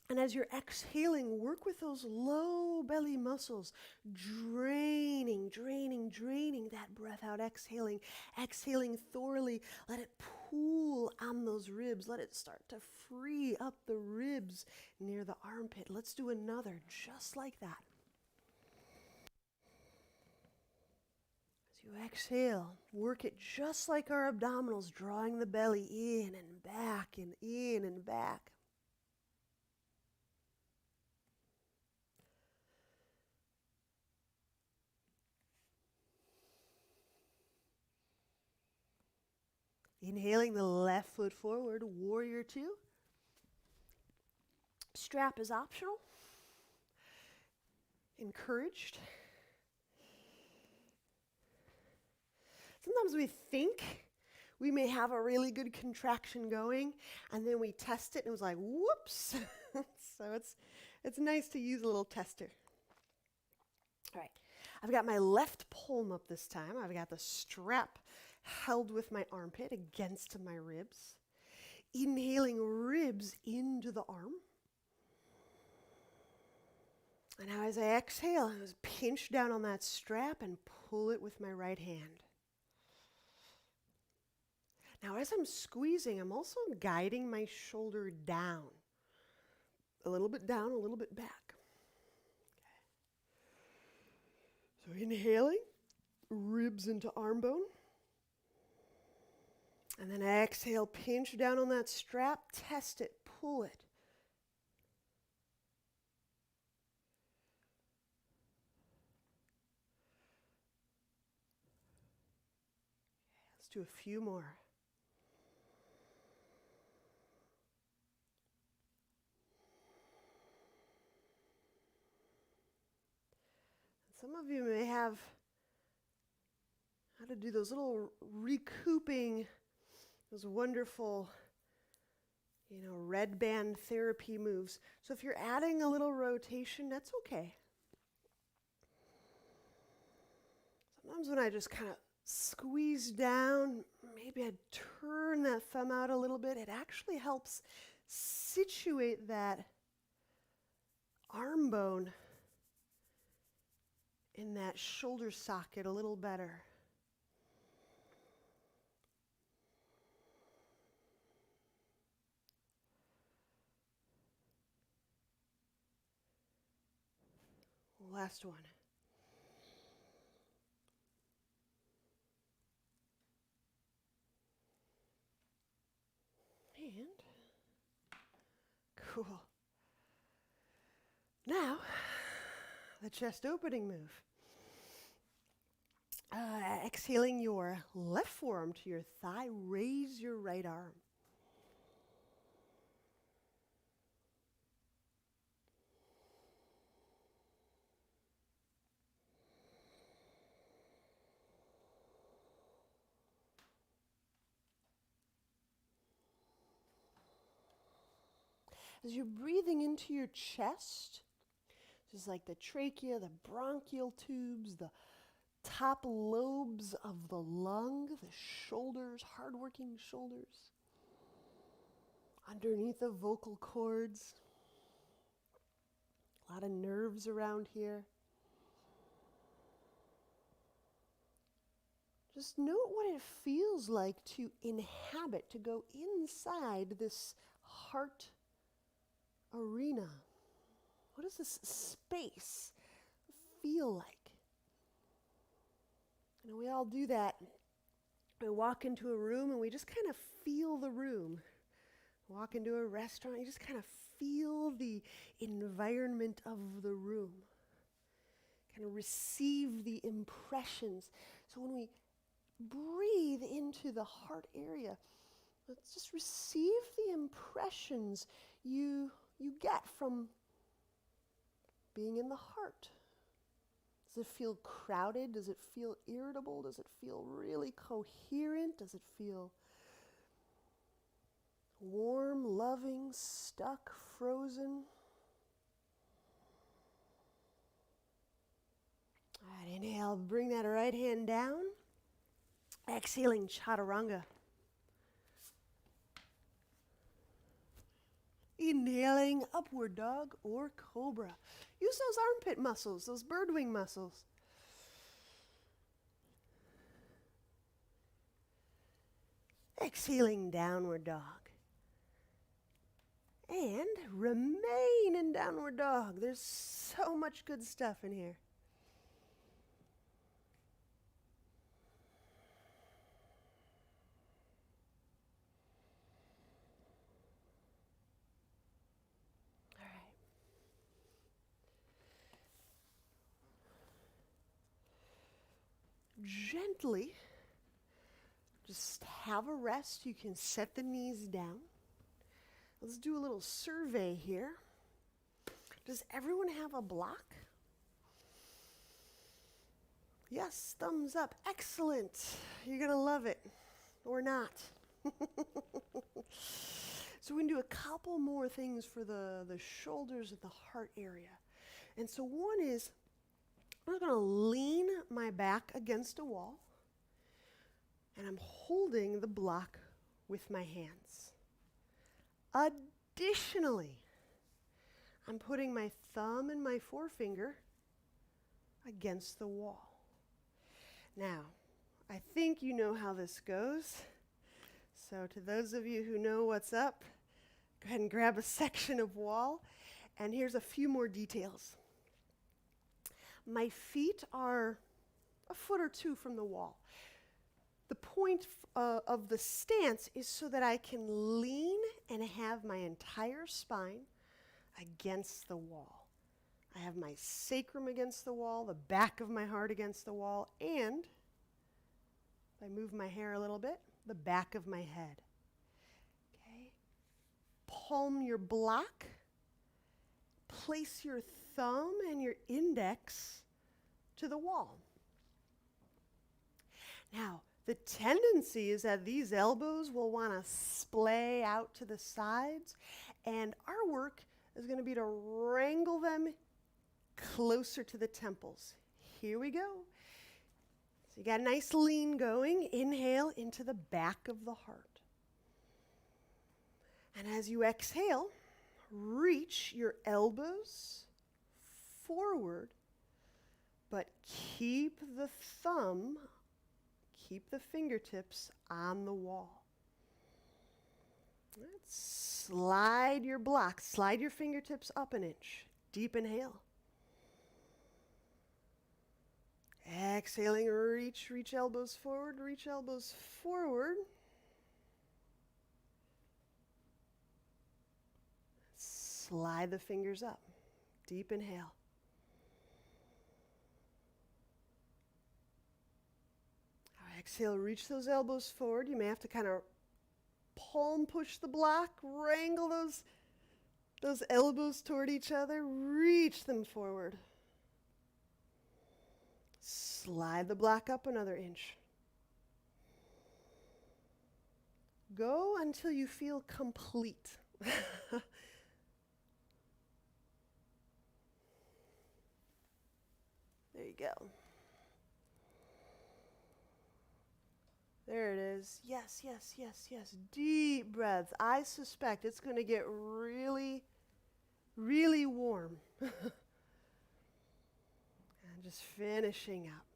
And as you're exhaling, work with those low belly muscles, draining that breath out, exhaling thoroughly. Let it pool on those ribs. Let it start to free up the ribs near the armpit. Let's do another just like that. You exhale, work it just like our abdominals, drawing the belly in and back and in and back. Inhaling the left foot forward, warrior two. Strap is optional. Encouraged. Sometimes we think we may have a really good contraction going, and then we test it, and it was like, whoops. So it's nice to use a little tester. All right, I've got my left palm up this time. I've got the strap held with my armpit against my ribs. Inhaling ribs into the arm. And now as I exhale, I just pinch down on that strap and pull it with my right hand. Now as I'm squeezing, I'm also guiding my shoulder down. A little bit down, a little bit back. Okay. So inhaling, ribs into arm bone. And then exhale, pinch down on that strap, test it, pull it. Let's do a few more. Some of you may have how to do those little recouping, those wonderful, red band therapy moves. So if you're adding a little rotation, that's okay. Sometimes when I just kind of squeeze down, maybe I turn that thumb out a little bit, it actually helps situate that arm bone in that shoulder socket a little better. Last one. And cool. Now, the chest opening move. Exhaling your left forearm to your thigh, raise your right arm. As you're breathing into your chest, just like the trachea, the bronchial tubes, the top lobes of the lung, the shoulders, hardworking shoulders, underneath the vocal cords, a lot of nerves around here. Just note what it feels like to inhabit, to go inside this heart arena. What does this space feel like? We all do that. We walk into a room and we just kind of feel the room. Walk into a restaurant, you just kind of feel the environment of the room. Kind of receive the impressions. So when we breathe into the heart area, let's just receive the impressions you get from being in the heart. Does it feel crowded? Does it feel irritable? Does it feel really coherent? Does it feel warm, loving, stuck, frozen? All right, inhale, bring that right hand down. Exhaling, chaturanga. Inhaling, upward dog or cobra. Use those armpit muscles, those bird wing muscles. Exhaling, downward dog. And remain in downward dog. There's so much good stuff in here. Gently, just have a rest. You can set the knees down. Let's do a little survey here. Does everyone have a block? Yes, thumbs up. Excellent. You're going to love it. Or not. So we can do a couple more things for the shoulders and the heart area. And so one is, I'm going to lean my back against a wall, and I'm holding the block with my hands. Additionally, I'm putting my thumb and my forefinger against the wall. Now, I think you know how this goes. So to those of you who know what's up, go ahead and grab a section of wall. And here's a few more details. My feet are a foot or two from the wall. The point of the stance is so that I can lean and have my entire spine against the wall. I have my sacrum against the wall, the back of my heart against the wall, and if I move my hair a little bit, the back of my head. Okay? Palm your block. Place your thumb and your index to the wall. Now, the tendency is that these elbows will want to splay out to the sides, and our work is going to be to wrangle them closer to the temples. Here we go. So you got a nice lean going. Inhale into the back of the heart. And as you exhale, reach your elbows forward, but keep the fingertips on the wall. Let's slide your block, slide your fingertips up an inch. Deep inhale. Exhaling, reach elbows forward, reach elbows forward. Slide the fingers up. Deep inhale. All right, exhale, reach those elbows forward. You may have to kind of palm push the block, wrangle those elbows toward each other, reach them forward. Slide the block up another inch. Go until you feel complete. There you go. There it is. Yes, yes, yes, yes. Deep breaths. I suspect it's going to get really, really warm. And just finishing up.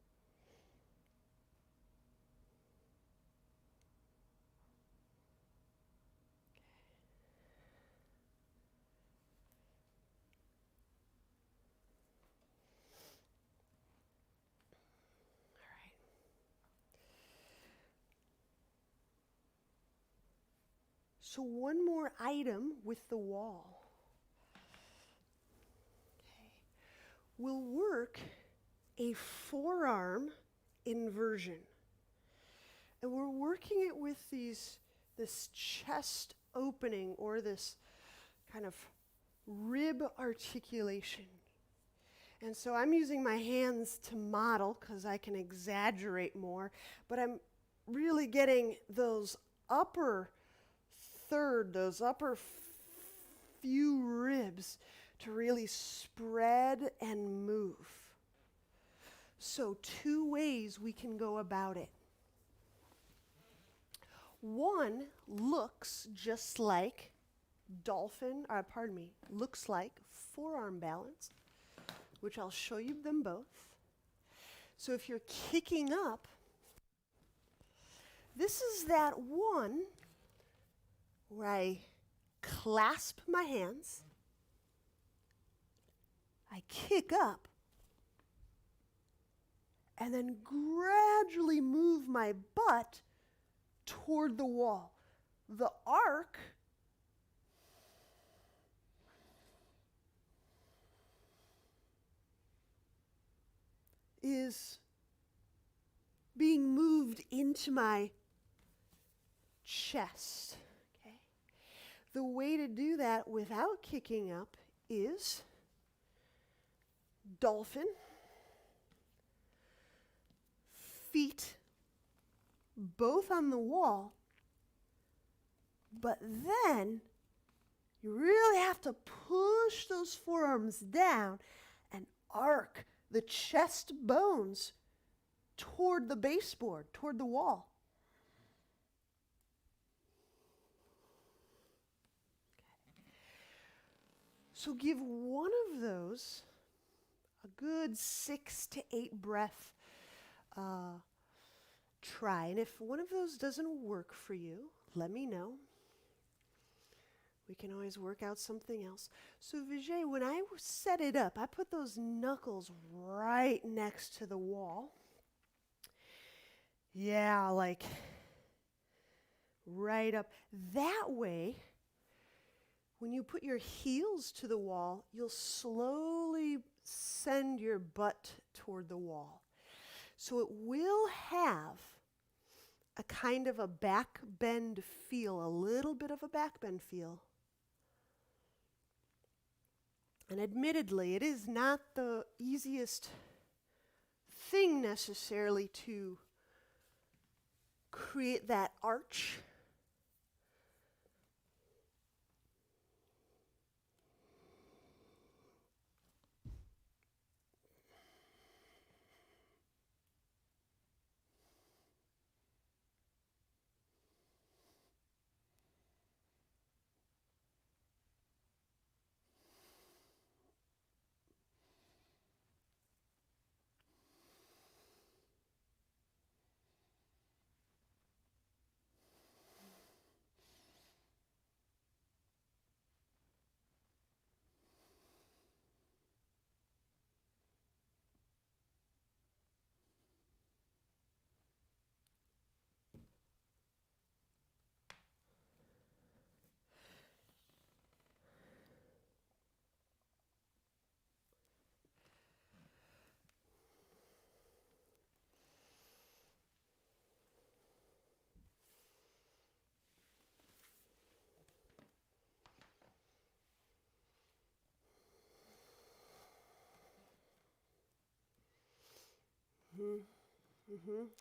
So one more item with the wall. Okay. We'll work a forearm inversion. And we're working it with this chest opening or this kind of rib articulation. And so I'm using my hands to model because I can exaggerate more, but I'm really getting those upper few ribs to really spread and move. So 2 ways we can go about it. One looks just like looks like forearm balance, which I'll show you them both. So if you're kicking up, this is that one where I clasp my hands, I kick up, and then gradually move my butt toward the wall. The arc is being moved into my chest. Okay? The way to do that without kicking up is dolphin, feet both on the wall, but then you really have to push those forearms down and arc the chest bones toward the baseboard, toward the wall. So give one of those a good 6 to 8 breath try. And if one of those doesn't work for you, let me know. We can always work out something else. So Vijay, when I set it up, I put those knuckles right next to the wall. Yeah, like right up. That way, when you put your heels to the wall, you'll slowly send your butt toward the wall. So it will have a kind of a back bend feel, a little bit of a back bend feel. And admittedly, it is not the easiest thing necessarily to create that arch.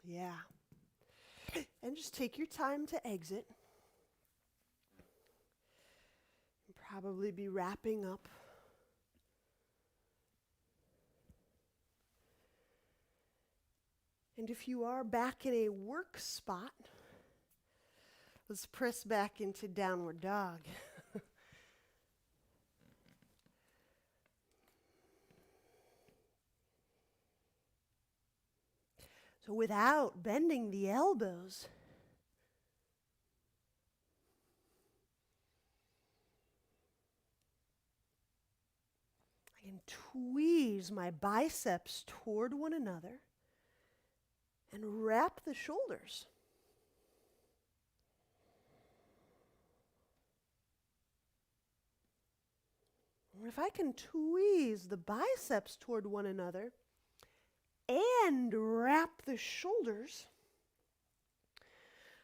Yeah. And just take your time to exit. You'll probably be wrapping up. And if you are back in a work spot, let's press back into downward dog. So without bending the elbows, I can tweeze my biceps toward one another and wrap the shoulders. And if I can tweeze the biceps toward one another and wrap the shoulders,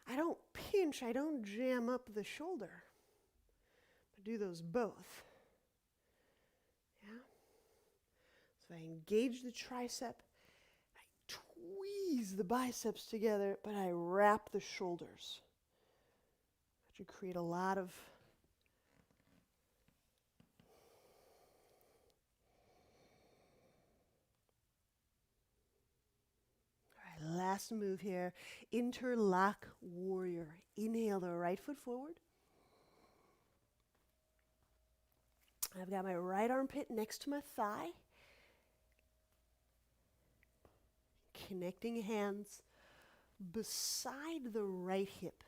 I don't pinch, I don't jam up the shoulder. I do those both. Yeah? So I engage the tricep, I tweeze the biceps together, but I wrap the shoulders. That should create a lot of last move here, interlock warrior. Inhale the right foot forward. I've got my right armpit next to my thigh. Connecting hands beside the right hip.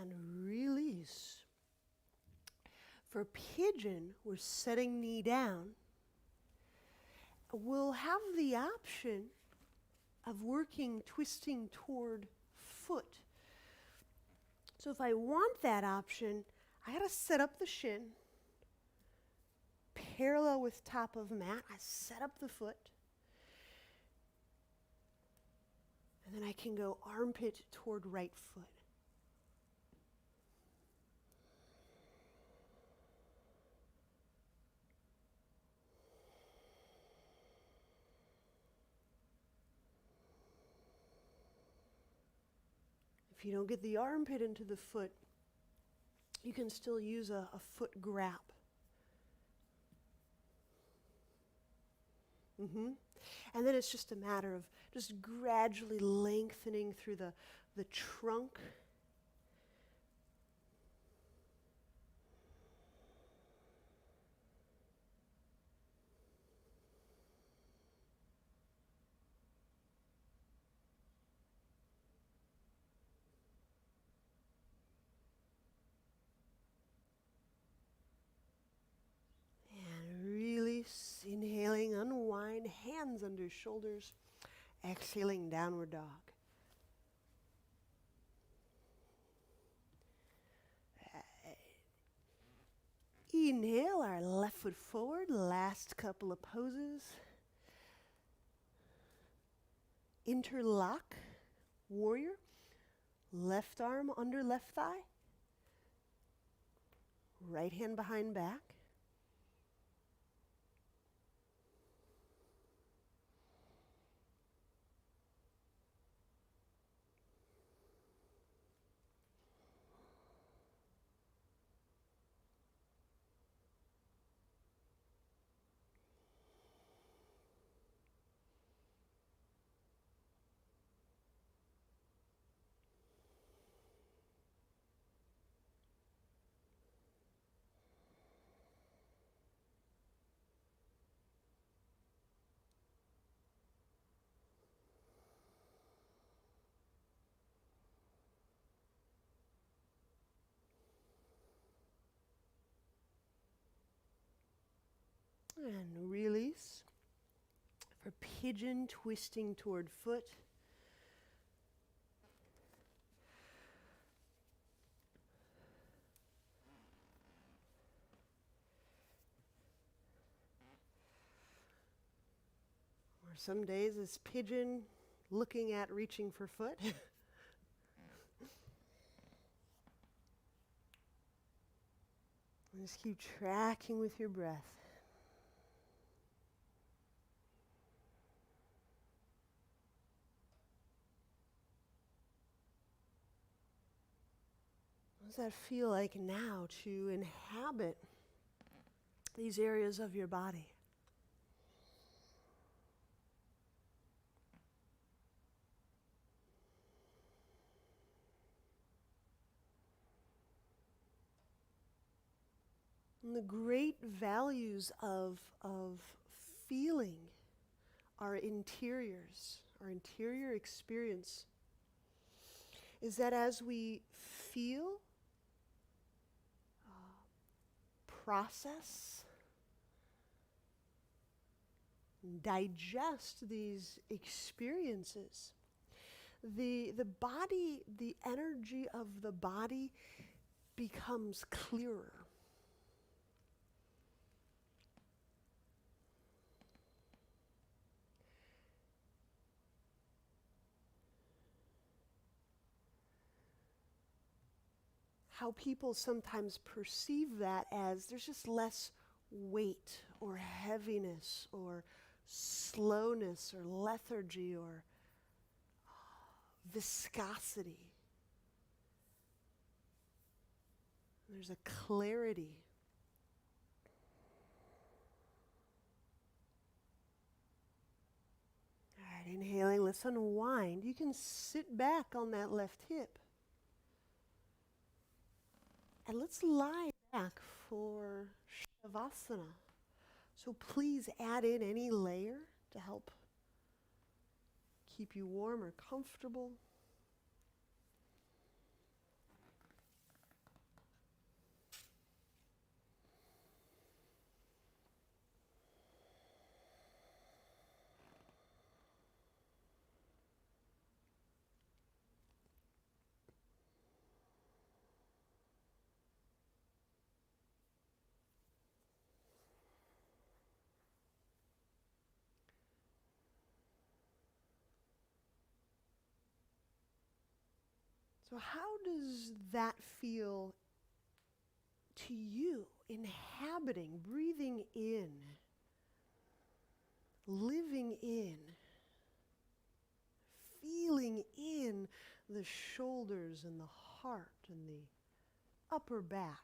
And release. For pigeon, we're setting knee down. We'll have the option of working, twisting toward foot. So if I want that option, I gotta set up the shin, parallel with top of mat. I set up the foot. And then I can go armpit toward right foot. If you don't get the armpit into the foot, you can still use a foot grab. And then it's just a matter of just gradually lengthening through the trunk. And release, inhaling, unwind, hands under shoulders, exhaling, downward dog. Inhale, our left foot forward, last couple of poses. Interlock, warrior, left arm under left thigh, right hand behind back. And release for pigeon, twisting toward foot. Or some days it's pigeon looking at reaching for foot. Just keep tracking with your breath. What does that feel like now to inhabit these areas of your body? And the great values of feeling our interiors, our interior experience, is that as we feel, process, digest these experiences, the body, the energy of the body becomes clearer. How people sometimes perceive that as there's just less weight or heaviness or slowness or lethargy or viscosity. There's a clarity. All right, inhaling, let's unwind. You can sit back on that left hip. And let's lie back for Shavasana. So please add in any layer to help keep you warm or comfortable. So how does that feel to you, inhabiting, breathing in, living in, feeling in the shoulders and the heart and the upper back?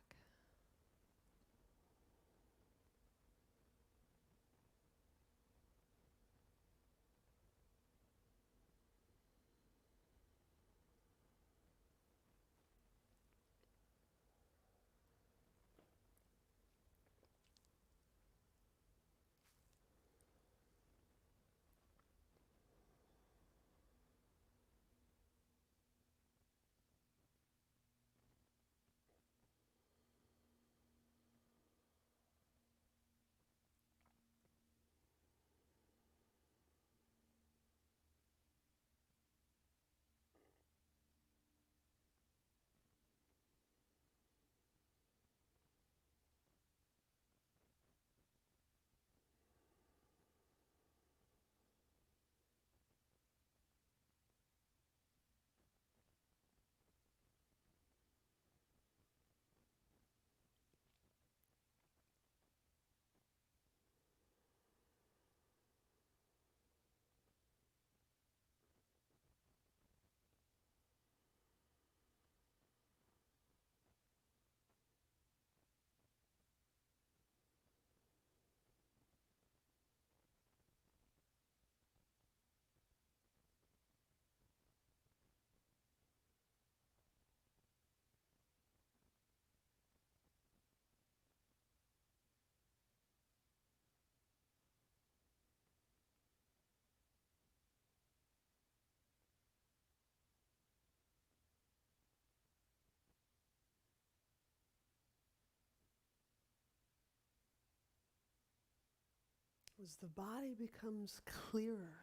As the body becomes clearer,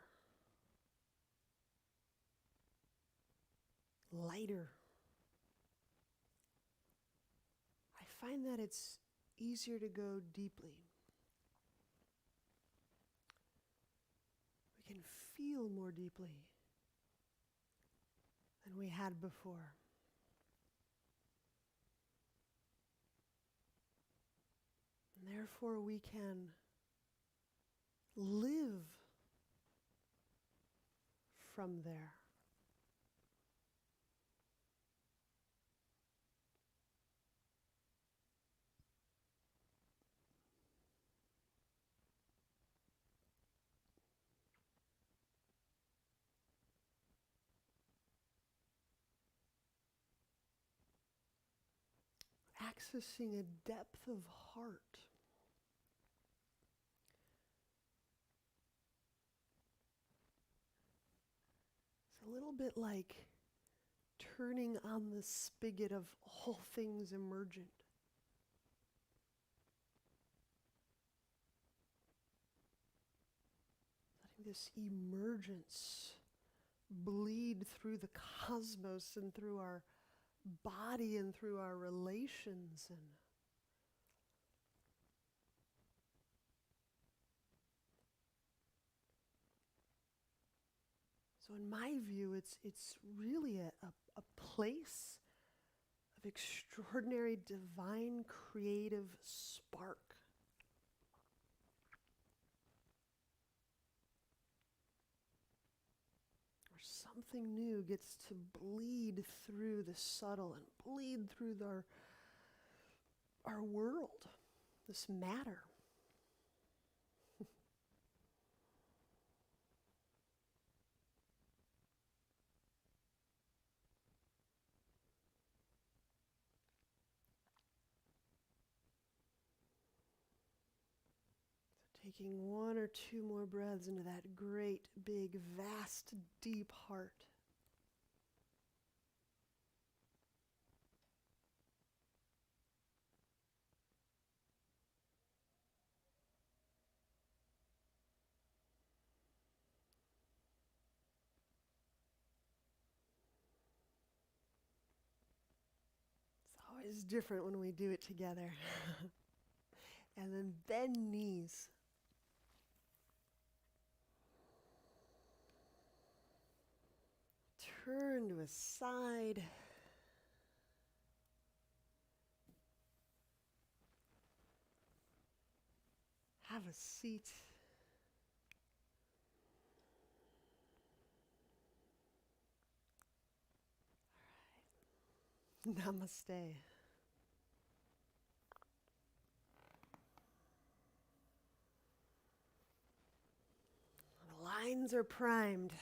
lighter, I find that it's easier to go deeply. We can feel more deeply than we had before. And therefore we can live from there. Accessing a depth of heart. It's a little bit like turning on the spigot of all things emergent. Letting this emergence bleed through the cosmos and through our body and through our relations. And so in my view, it's really a place of extraordinary divine creative spark. Where something new gets to bleed through the subtle and bleed through our world, this matter. Taking one or two more breaths into that great, big, vast, deep heart. It's always different when we do it together. And then bend knees. Turn to a side. have a seat. Namaste. The lines are primed.